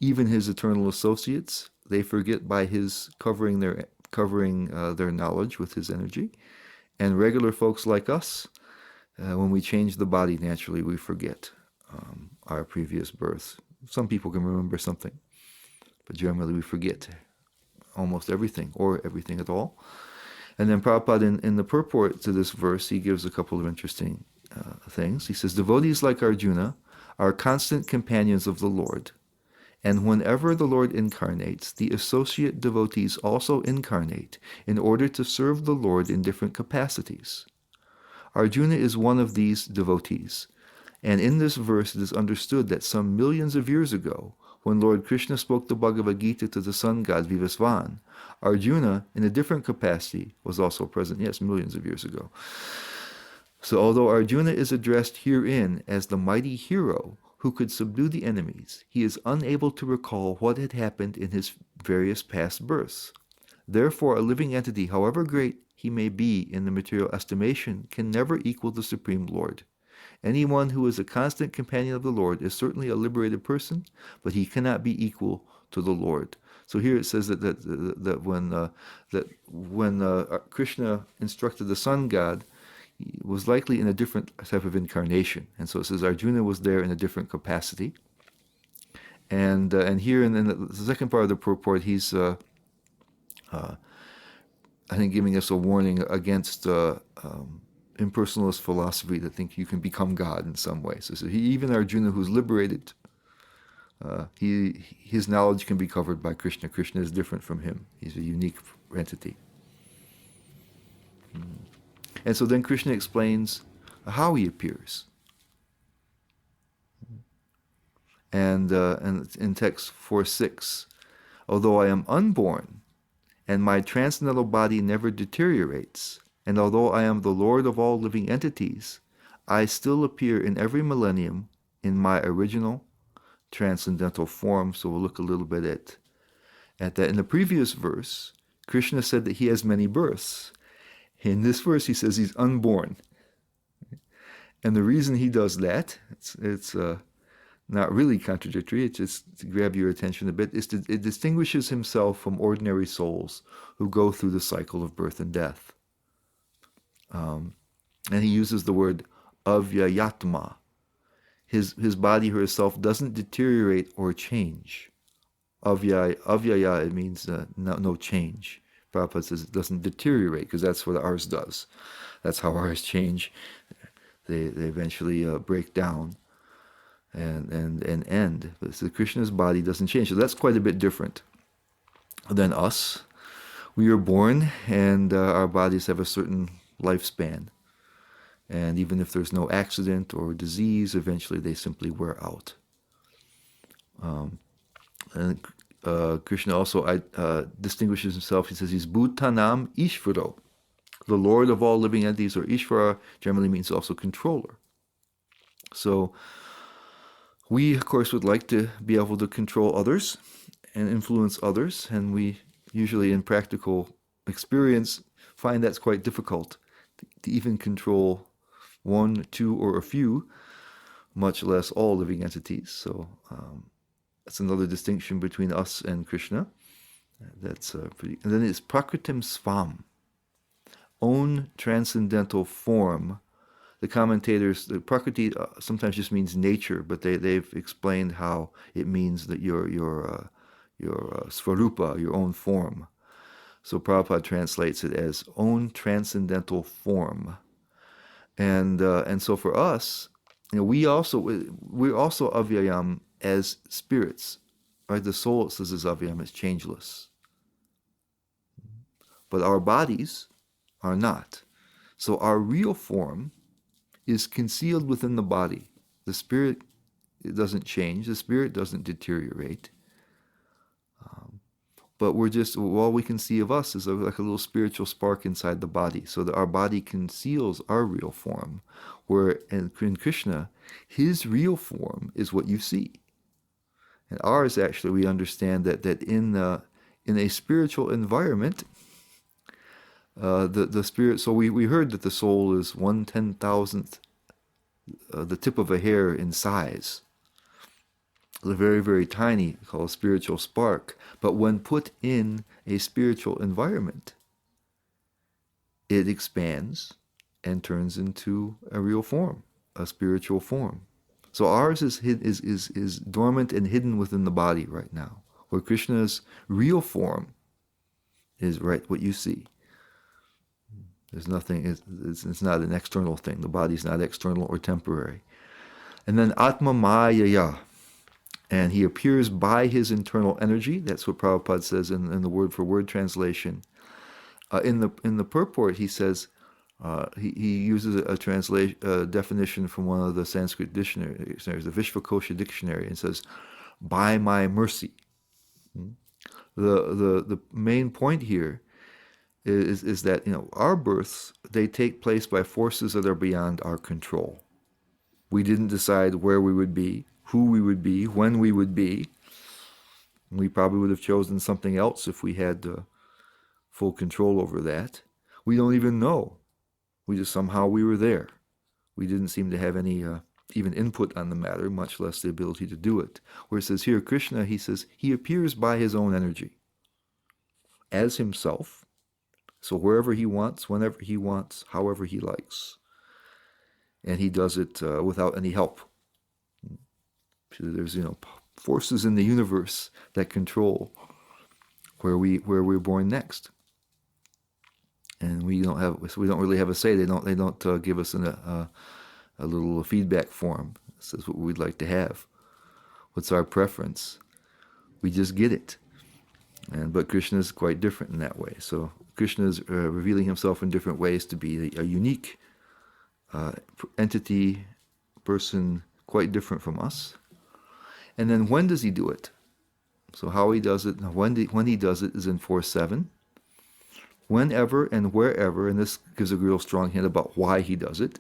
Even his eternal associates, they forget by his covering their knowledge with his energy. And regular folks like us, when we change the body, naturally we forget our previous births. Some people can remember something, but generally we forget almost everything, or everything at all. And then Prabhupada, in the purport to this verse, he gives a couple of interesting things. He says, devotees like Arjuna are constant companions of the Lord, and whenever the Lord incarnates, the associate devotees also incarnate in order to serve the Lord in different capacities. Arjuna is one of these devotees, and in this verse it is understood that some millions of years ago, when Lord Krishna spoke the Bhagavad Gita to the sun god Vivasvan, Arjuna, in a different capacity, was also present. Yes, millions of years ago. So although Arjuna is addressed herein as the mighty hero who could subdue the enemies, he is unable to recall what had happened in his various past births. Therefore, a living entity, however great he may be in the material estimation, can never equal the Supreme Lord. Anyone who is a constant companion of the Lord is certainly a liberated person, but he cannot be equal to the Lord. So here it says that when Krishna instructed the sun god, he was likely in a different type of incarnation, and so it says Arjuna was there in a different capacity. And here in the second part of the purport, he's I think giving us a warning against impersonalist philosophy that think you can become God in some way. So even Arjuna, who's liberated, his knowledge can be covered by Krishna. Krishna is different from him. He's a unique entity. And so then Krishna explains how he appears. And in text 4.6, although I am unborn, and my transcendental body never deteriorates, and although I am the Lord of all living entities, I still appear in every millennium in my original transcendental form. So we'll look a little bit at that. In the previous verse, Krishna said that he has many births. In this verse, he says he's unborn. And the reason he does that, it's not really contradictory, it's just to grab your attention a bit, it distinguishes himself from ordinary souls who go through the cycle of birth and death. And he uses the word avyayatma. His body or his self doesn't deteriorate or change. Avyaya, it means no change. Prabhupada says it doesn't deteriorate because that's what ours does. That's how ours change. They eventually break down and end. But so Krishna's body doesn't change. So that's quite a bit different than us. We are born and our bodies have a certain lifespan. And even if there's no accident or disease, eventually they simply wear out. And Krishna also distinguishes himself. He says he's Bhutanam Ishvaro. The Lord of all living entities, or Ishvara, generally means also controller. So we, of course, would like to be able to control others and influence others, and we usually in practical experience find that's quite difficult to even control one, two, or a few, much less all living entities. So that's another distinction between us and Krishna. That's pretty. And then it's Prakritim Svam, own transcendental form. The commentators, the Prakriti sometimes just means nature, but they've explained how it means that your Svarupa, your own form. So Prabhupada translates it as own transcendental form. And so for us, we're also avyayam as spirits, right? The soul, it says, is avyayam, it's changeless. But our bodies are not. So our real form is concealed within the body. The spirit, it doesn't change. The spirit doesn't deteriorate. But all we can see of us is like a little spiritual spark inside the body, so that our body conceals our real form. Where in Krishna, his real form is what you see. And ours, actually, we understand that in a spiritual environment, the spirit. So we heard that the soul is 1/10,000th the tip of a hair in size. The very, very tiny, called a spiritual spark. But when put in a spiritual environment, it expands and turns into a real form, a spiritual form. So ours is dormant and hidden within the body right now, where Krishna's real form is right what you see. There's nothing, it's not an external thing. The body's not external or temporary. And then Atma Mayaya. And he appears by his internal energy. That's what Prabhupada says in the word-for-word translation. In the purport, he says, he uses a definition from one of the Sanskrit dictionaries, the Vishvakosha dictionary, and says, by my mercy. The main point here is that our births, they take place by forces that are beyond our control. We didn't decide where we would be, who we would be, when we would be. We probably would have chosen something else if we had full control over that. We don't even know. Somehow we were there. We didn't seem to have any even input on the matter, much less the ability to do it. Where it says here, Krishna, he says, he appears by his own energy, as himself. So wherever he wants, whenever he wants, however he likes. And he does it without any help. There's forces in the universe that control where we're born next, and we don't really have a say. They don't give us a little feedback form. It says what we'd like to have, what's our preference. We just get it, but Krishna is quite different in that way. So Krishna is revealing himself in different ways to be a unique entity, person, quite different from us. And then when does he do it? So how he does it, when he does it is in 4.7. Whenever and wherever, and this gives a real strong hint about why he does it.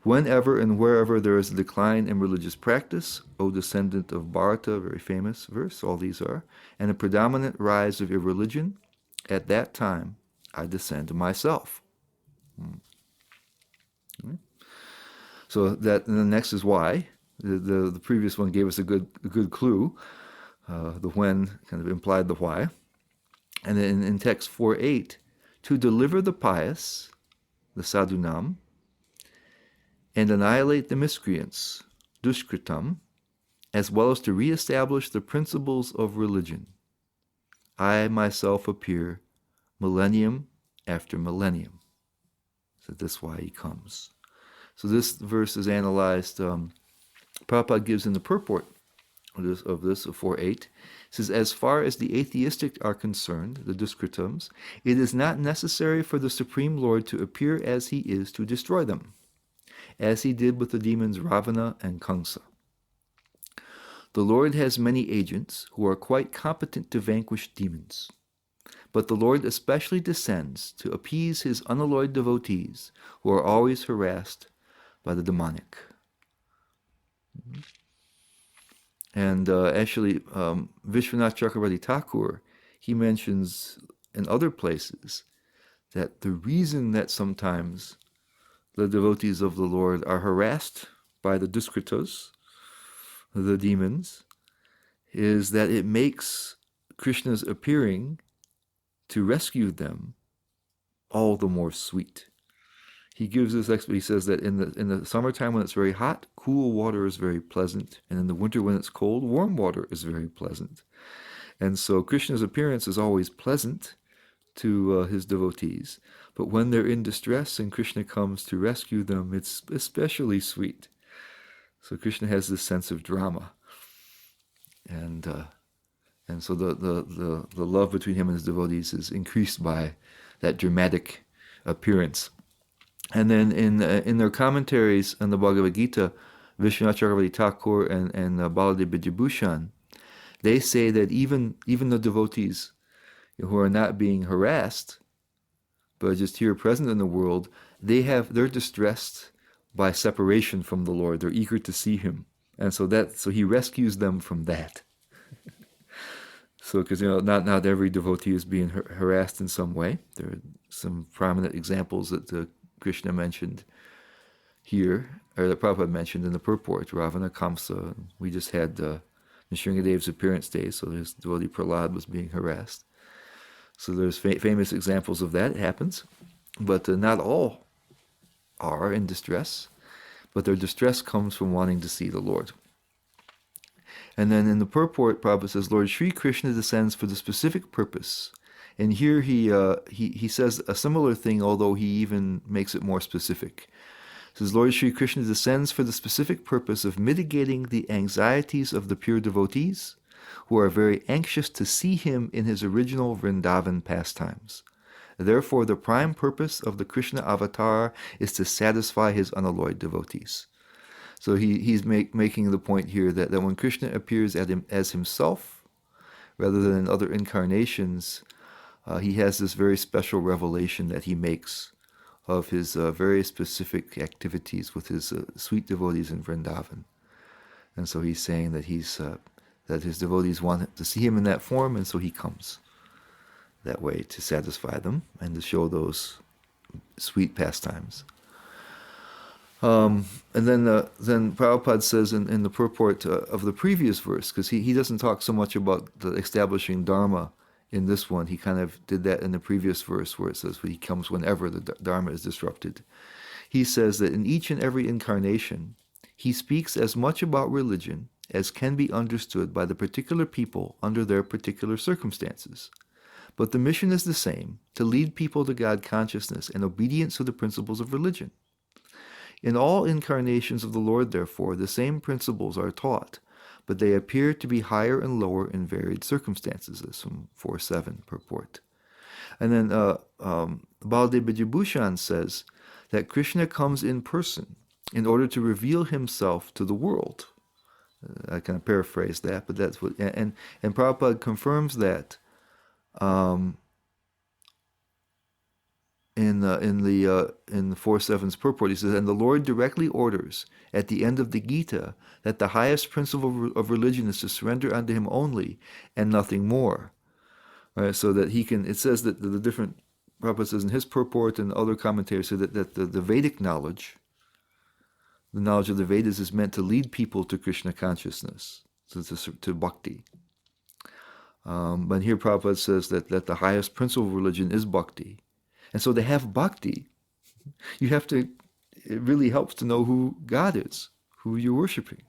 Whenever and wherever there is a decline in religious practice, O descendant of Bharata, very famous verse, all these are, and a predominant rise of irreligion, at that time I descend myself. So that, and the next is why. The previous one gave us a good clue. The when kind of implied the why. And then in text 4.8, to deliver the pious, the sadhunam, and annihilate the miscreants, dushkritam, as well as to reestablish the principles of religion. I myself appear millennium after millennium. So that's why he comes. So this verse is analyzed. Prabhupada gives in the purport of this 4.8, says, as far as the atheistic are concerned, the duskritams, it is not necessary for the Supreme Lord to appear as he is to destroy them, as he did with the demons Ravana and Kamsa. The Lord has many agents who are quite competent to vanquish demons, but the Lord especially descends to appease his unalloyed devotees who are always harassed by the demonic. And actually, Vishwanath Chakravarti Thakur, he mentions in other places that the reason that sometimes the devotees of the Lord are harassed by the duskritas, the demons, is that it makes Krishna's appearing to rescue them all the more sweet. He gives this. He says that in the summertime when it's very hot, cool water is very pleasant, and in the winter when it's cold, warm water is very pleasant. And so Krishna's appearance is always pleasant to his devotees. But when they're in distress and Krishna comes to rescue them, it's especially sweet. So Krishna has this sense of drama, and so the love between him and his devotees is increased by that dramatic appearance. And then in their commentaries on the Bhagavad Gita, Vishwanath Chakravarti Thakur and Baladev Vijayabhushan, they say that even the devotees who are not being harassed, but are just here present in the world, they're distressed by separation from the Lord. They're eager to see him, and so he rescues them from that. So, because not every devotee is being harassed in some way. There are some prominent examples that Krishna mentioned here, or that Prabhupada mentioned in the purport. Ravana, Kamsa. We just had Nrsingadev's appearance day, so his devotee Prahlad was being harassed. So there's famous examples of that. It happens, but not all are in distress, but their distress comes from wanting to see the Lord. And then in the purport, Prabhupada says, Lord Sri Krishna descends for the specific purpose. And here he says a similar thing, although he even makes it more specific. He says, Lord Sri Krishna descends for the specific purpose of mitigating the anxieties of the pure devotees, who are very anxious to see him in his original Vrindavan pastimes. Therefore, the prime purpose of the Krishna avatar is to satisfy his unalloyed devotees. So he's making the point here that when Krishna appears as himself, rather than in other incarnations, he has this very special revelation that he makes of his very specific activities with his sweet devotees in Vrindavan. And so he's saying that that his devotees want to see him in that form, and so he comes that way to satisfy them and to show those sweet pastimes. And then Prabhupada says in the purport of the previous verse, because he doesn't talk so much about the establishing Dharma in this one. He kind of did that in the previous verse where it says he comes whenever the Dharma is disrupted. He says that in each and every incarnation, he speaks as much about religion as can be understood by the particular people under their particular circumstances. But the mission is the same, to lead people to God consciousness and obedience to the principles of religion. In all incarnations of the Lord, therefore, the same principles are taught, but they appear to be higher and lower in varied circumstances. This from 4.7 purport. And then Baladev Vijayabhushan says that Krishna comes in person in order to reveal himself to the world. I kind of paraphrase that, but that's what, and Prabhupada confirms that in the 4.7's purport. He says, and the Lord directly orders at the end of the Gita that the highest principle of religion is to surrender unto him only and nothing more. Right, so that he can, it says that the different, Prabhupada says in his purport and other commentaries, so that the Vedic knowledge, the knowledge of the Vedas, is meant to lead people to Krishna consciousness, to bhakti. But here Prabhupada says that the highest principle of religion is bhakti. And so to have bhakti, you have to, it really helps to know who God is, who you're worshiping.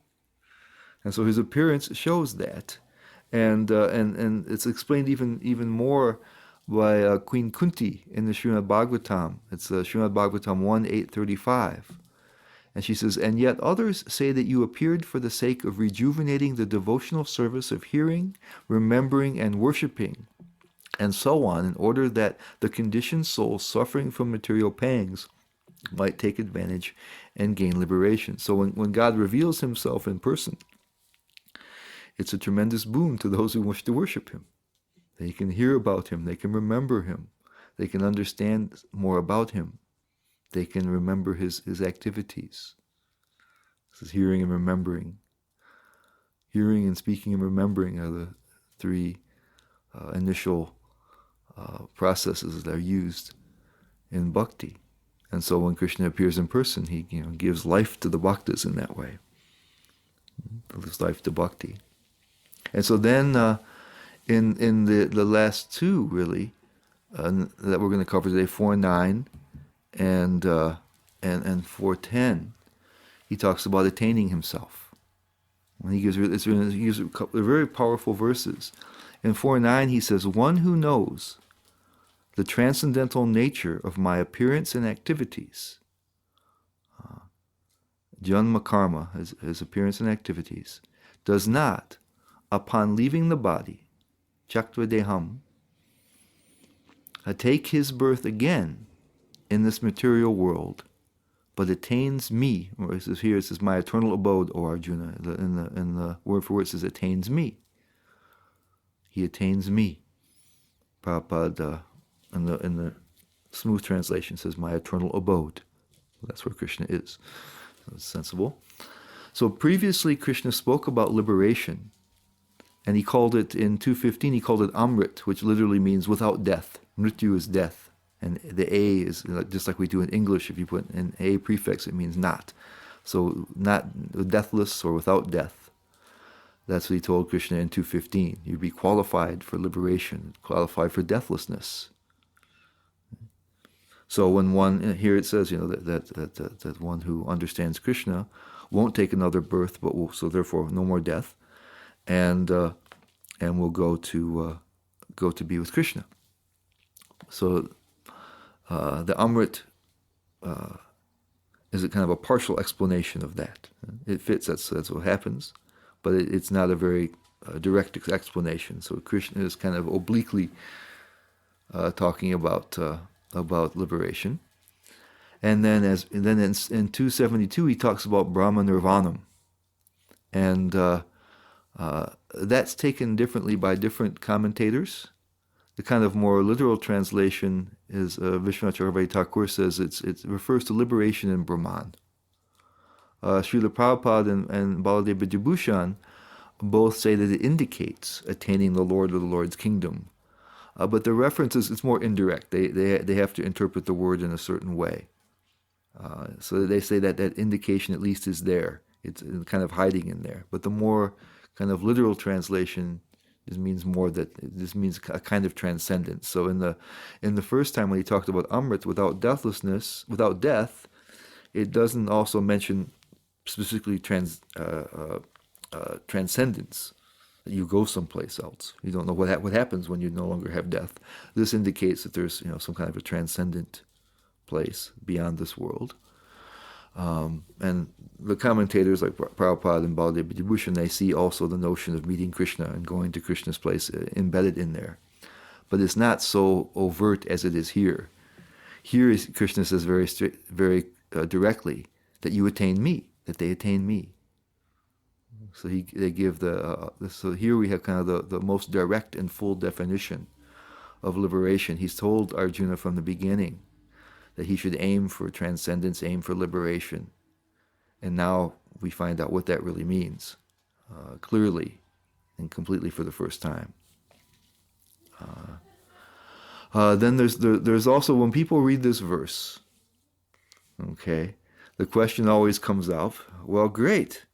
And so his appearance shows that. And it's explained even more by Queen Kunti in the Srimad Bhagavatam. It's Srimad Bhagavatam 1.8.35. And she says, and yet others say that you appeared for the sake of rejuvenating the devotional service of hearing, remembering, and worshiping, and so on, in order that the conditioned soul suffering from material pangs might take advantage and gain liberation. So when God reveals himself in person, it's a tremendous boon to those who wish to worship him. They can hear about him, they can remember him, they can understand more about him, they can remember his activities. This is hearing and remembering. Hearing and speaking and remembering are the three initial processes that are used in bhakti. And so when Krishna appears in person, he gives life to the bhaktas in that way. He gives life to bhakti. And so then in the last two, really, that we're going to cover today, 4.9 and 4.10, he talks about attaining himself. And he gives very powerful verses. In 4.9 he says, one who knows the transcendental nature of my appearance and activities. Janma karma, his appearance and activities, does not, upon leaving the body, chaktva deham, take his birth again in this material world, but attains me, or it says here, it says my eternal abode, O Arjuna. In the word for word, it says attains me. He attains me. Prabhupada, in the smooth translation, says my eternal abode. That's where Krishna is. So it's sensible. So previously Krishna spoke about liberation, and he called it, in 2:15, he called it Amrit, which literally means without death. Mrityu is death. And the A is, just like we do in English, if you put an A prefix, it means not. So not deathless or without death. That's what he told Krishna in 2:15. You'd be qualified for liberation, qualified for deathlessness. So when one, here it says, that one who understands Krishna won't take another birth, but will, so therefore no more death, and will go to be with Krishna. So the Amrit is a kind of a partial explanation of that. It fits, that's what happens, but it's not a very direct explanation. So Krishna is kind of obliquely talking about liberation. And then in 272 he talks about Brahma Nirvanam. And that's taken differently by different commentators. The kind of more literal translation is Vishwanath Chakravarti Thakur says it refers to liberation in Brahman. Srila Prabhupada and Baladeva Vijayabhushan both say that it indicates attaining the Lord or the Lord's kingdom. But the reference it's more indirect. They have to interpret the word in a certain way. So they say that indication at least is there. It's kind of hiding in there. But the more kind of literal translation, this means more that this means a kind of transcendence. So in the first time when he talked about Amrit, without deathlessness, without death, it doesn't also mention specifically transcendence. That you go someplace else. You don't know what happens when you no longer have death. This indicates that there's some kind of a transcendent place beyond this world. And the commentators like Prabhupada and Baladeva Vijayabhushan, they see also the notion of meeting Krishna and going to Krishna's place embedded in there. But it's not so overt as it is here. Here Krishna says very directly that you attain me, that they attain me. So they give so here we have kind of the most direct and full definition of liberation. He's told Arjuna from the beginning that he should aim for transcendence, aim for liberation. And now we find out what that really means, clearly and completely for the first time. Then there's also, when people read this verse, okay, the question always comes up, well, great.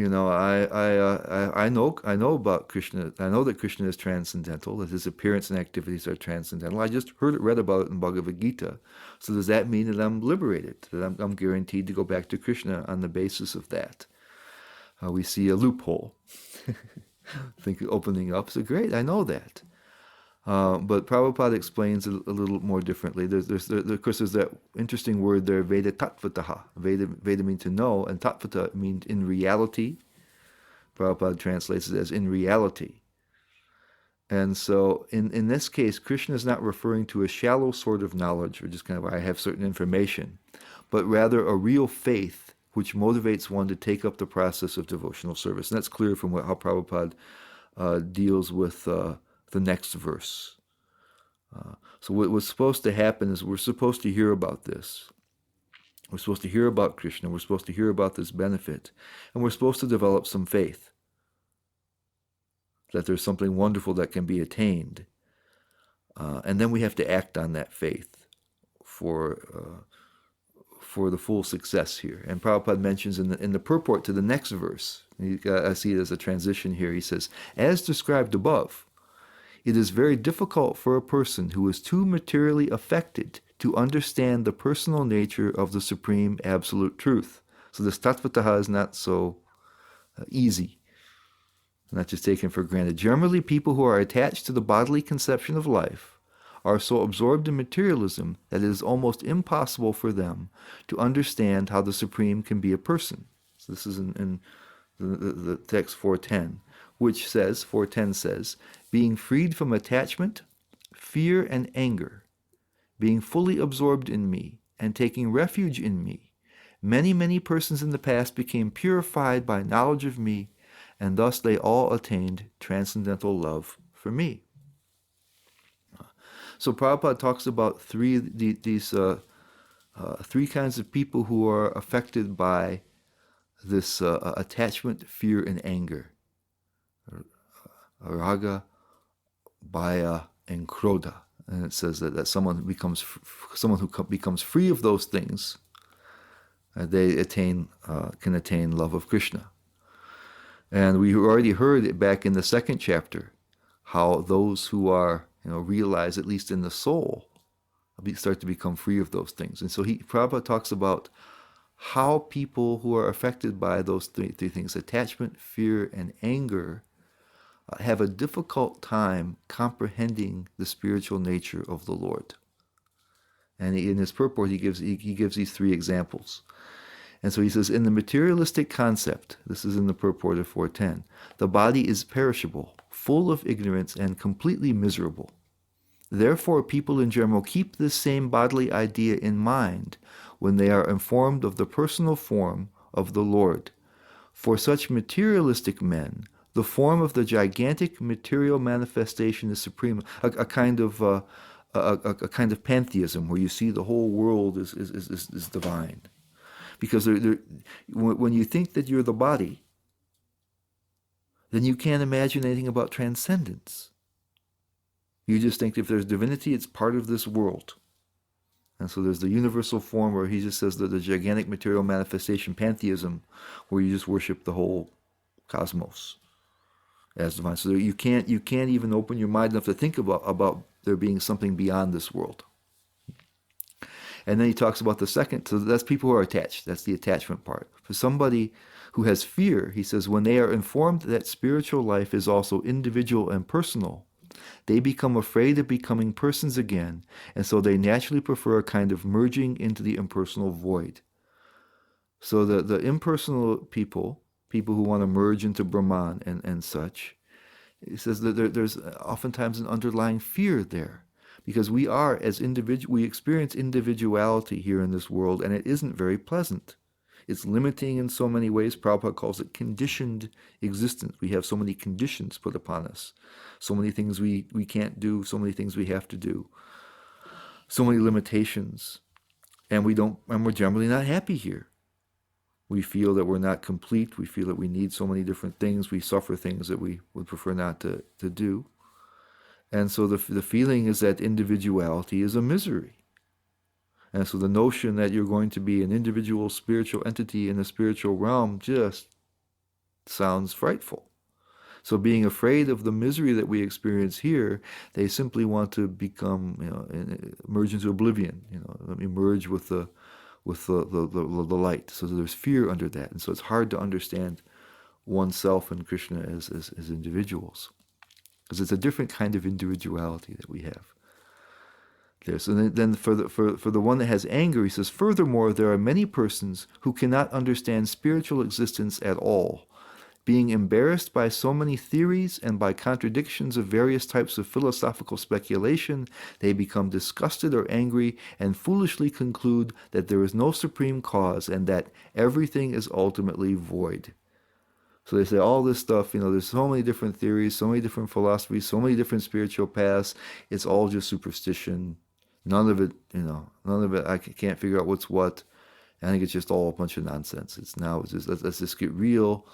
I know about Krishna. I know that Krishna is transcendental, that his appearance and activities are transcendental. I just read about it in Bhagavad Gita. So does that mean that I'm liberated, that I'm guaranteed to go back to Krishna on the basis of that? We see a loophole. Think opening up. So great, I know that. But Prabhupada explains it a little more differently. Of course, there's that interesting word there, Veda Tattvataha. Veda means to know, and Tattvata means in reality. Prabhupada translates it as in reality. And so, in this case, Krishna is not referring to a shallow sort of knowledge, or just kind of, I have certain information, but rather a real faith which motivates one to take up the process of devotional service. And that's clear from how Prabhupada deals with the next verse. So what's supposed to happen is we're supposed to hear about this. We're supposed to hear about Krishna. We're supposed to hear about this benefit. And we're supposed to develop some faith that there's something wonderful that can be attained. And then we have to act on that faith for the full success here. And Prabhupada mentions in the purport to the next verse, I see it as a transition here, he says, as described above, it is very difficult for a person who is too materially affected to understand the personal nature of the Supreme Absolute Truth. So this Tattvataha is not so easy, not just taken for granted. Generally, people who are attached to the bodily conception of life are so absorbed in materialism that it is almost impossible for them to understand how the Supreme can be a person. So this is in the text 410, which says, 410 says, being freed from attachment, fear, and anger, being fully absorbed in me, and taking refuge in me, many, many persons in the past became purified by knowledge of me, and thus they all attained transcendental love for me. So Prabhupada talks about these three kinds of people who are affected by this attachment, fear, and anger. Raga, Bhaya, and Krodha. And it says that someone who becomes free of those things, they can attain love of Krishna. And we already heard it back in the second chapter, how those who are realize, at least in the soul, start to become free of those things. And so Prabhupada talks about how people who are affected by those three things, attachment, fear, and anger, have a difficult time comprehending the spiritual nature of the Lord. And in his purport, he gives these three examples. And so he says, in the materialistic concept, this is in the purport of 410, the body is perishable, full of ignorance, and completely miserable. Therefore, people in general keep this same bodily idea in mind when they are informed of the personal form of the Lord. For such materialistic men, the form of the gigantic material manifestation is supreme, a kind of pantheism where you see the whole world is divine. Because when you think that you're the body, then you can't imagine anything about transcendence. You just think if there's divinity, it's part of this world. And so there's the universal form where he just says that the gigantic material manifestation, pantheism, where you just worship the whole cosmos as divine. So you can't even open your mind enough to think about there being something beyond this world. And then he talks about the second, so that's people who are attached. That's the attachment part. For somebody who has fear, he says, when they are informed that spiritual life is also individual and personal, they become afraid of becoming persons again, and so they naturally prefer a kind of merging into the impersonal void. So the impersonal people who want to merge into Brahman and such, he says that there's oftentimes an underlying fear there. Because we are, as we experience individuality here in this world, and it isn't very pleasant. It's limiting in so many ways. Prabhupada calls it conditioned existence. We have so many conditions put upon us. So many things we can't do, so many things we have to do. So many limitations. And we're generally not happy here. We feel that we're not complete. We feel that we need so many different things. We suffer things that we would prefer not to do. And so the feeling is that individuality is a misery. And so the notion that you're going to be an individual spiritual entity in the spiritual realm just sounds frightful. So being afraid of the misery that we experience here, they simply want to become, merge into oblivion. Let me merge with the light. So there's fear under that, and so it's hard to understand oneself and Krishna as individuals, because it's a different kind of individuality that we have there. So then for the one that has anger, he says, furthermore, there are many persons who cannot understand spiritual existence at all. Being embarrassed by so many theories and by contradictions of various types of philosophical speculation, they become disgusted or angry and foolishly conclude that there is no supreme cause and that everything is ultimately void. So they say all this stuff, there's so many different theories, so many different philosophies, so many different spiritual paths. It's all just superstition. None of it, I can't figure out what's what. I think it's just all a bunch of nonsense. Let's just get real.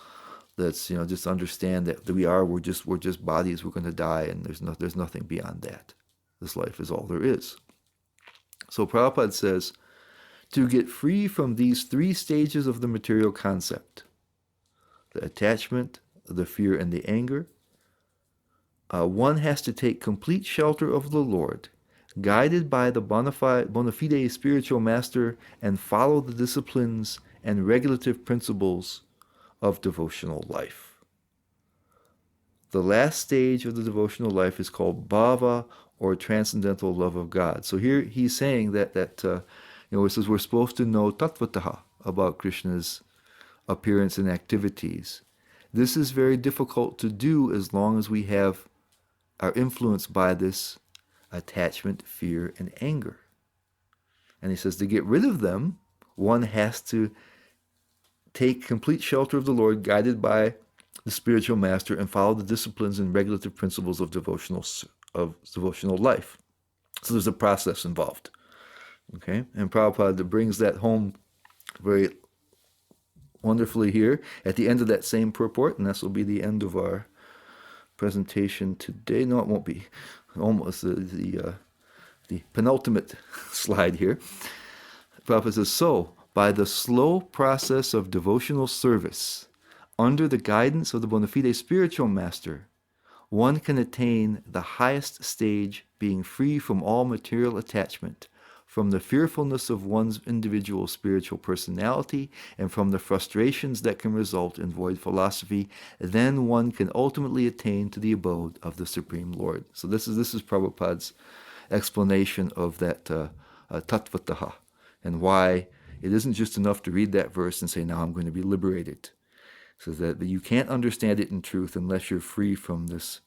Let's just understand that we're just bodies. We're going to die, and there's nothing beyond that. This life is all there is. So Prabhupada says, to get free from these three stages of the material concept, the attachment, the fear, and the anger, one has to take complete shelter of the Lord, guided by the bona fide spiritual master, and follow the disciplines and regulative principles of devotional life. The last stage of the devotional life is called bhava, or transcendental love of God. So here he's saying that it says we're supposed to know tattvataha about Krishna's appearance and activities. This is very difficult to do as long as we are influenced by this attachment, fear, and anger. And he says to get rid of them, one has to take complete shelter of the Lord, guided by the spiritual master, and follow the disciplines and regulative principles of devotional life. So there's a process involved. Okay, and Prabhupada brings that home very wonderfully here at the end of that same purport, and this will be the end of our presentation today. No, it won't be. Almost the penultimate slide here. Prabhupada says, so, by the slow process of devotional service, under the guidance of the bona fide spiritual master, one can attain the highest stage, being free from all material attachment, from the fearfulness of one's individual spiritual personality, and from the frustrations that can result in void philosophy. Then one can ultimately attain to the abode of the Supreme Lord. So this is Prabhupada's explanation of that tattvataha, and why it isn't just enough to read that verse and say, now I'm going to be liberated. So that you can't understand it in truth unless you're free from this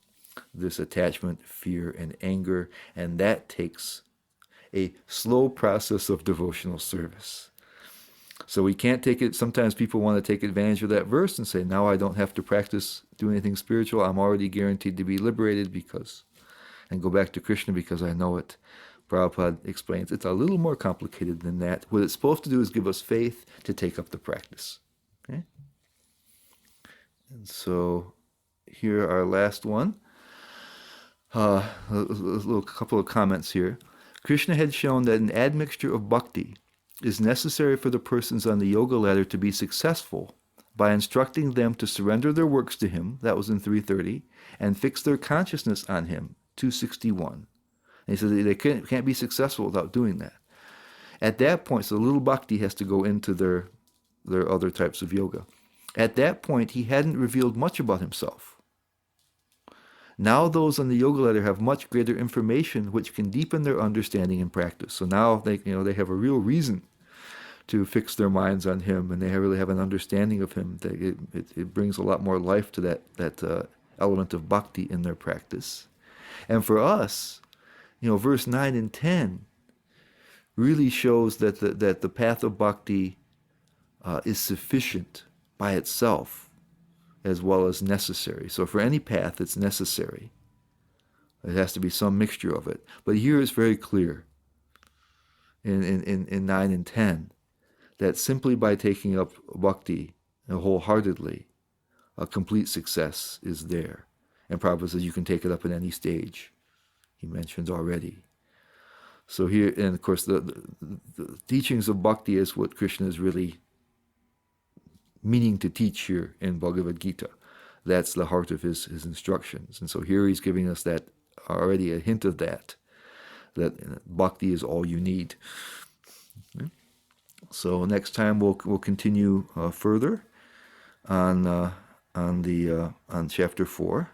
attachment, fear, and anger, and that takes a slow process of devotional service. So we can't take it. Sometimes people want to take advantage of that verse and say, now I don't have to practice, do anything spiritual. I'm already guaranteed to be liberated and go back to Krishna because I know it. Prabhupada explains it's a little more complicated than that. What it's supposed to do is give us faith to take up the practice. Okay? And so here our last one. A little couple of comments here. Krishna had shown that an admixture of bhakti is necessary for the persons on the yoga ladder to be successful by instructing them to surrender their works to him, that was in 330, and fix their consciousness on him, 261. And he said they can't be successful without doing that. At that point, so a little bhakti has to go into their other types of yoga. At that point, he hadn't revealed much about himself. Now those on the yoga ladder have much greater information which can deepen their understanding and practice. So now they have a real reason to fix their minds on him, and they really have an understanding of him. It brings a lot more life to that element of bhakti in their practice. And for us, verse 9 and 10 really shows that the path of bhakti is sufficient by itself, as well as necessary. So for any path, it's necessary. It has to be some mixture of it. But here it's very clear in 9 and 10 that simply by taking up bhakti wholeheartedly, a complete success is there. And Prabhupada says you can take it up at any stage. He mentioned already. So here, and of course, the teachings of bhakti is what Krishna is really meaning to teach here in Bhagavad Gita. That's the heart of his instructions. And so here he's giving us that already, a hint of that bhakti is all you need. Okay? So next time we'll continue further on chapter 4.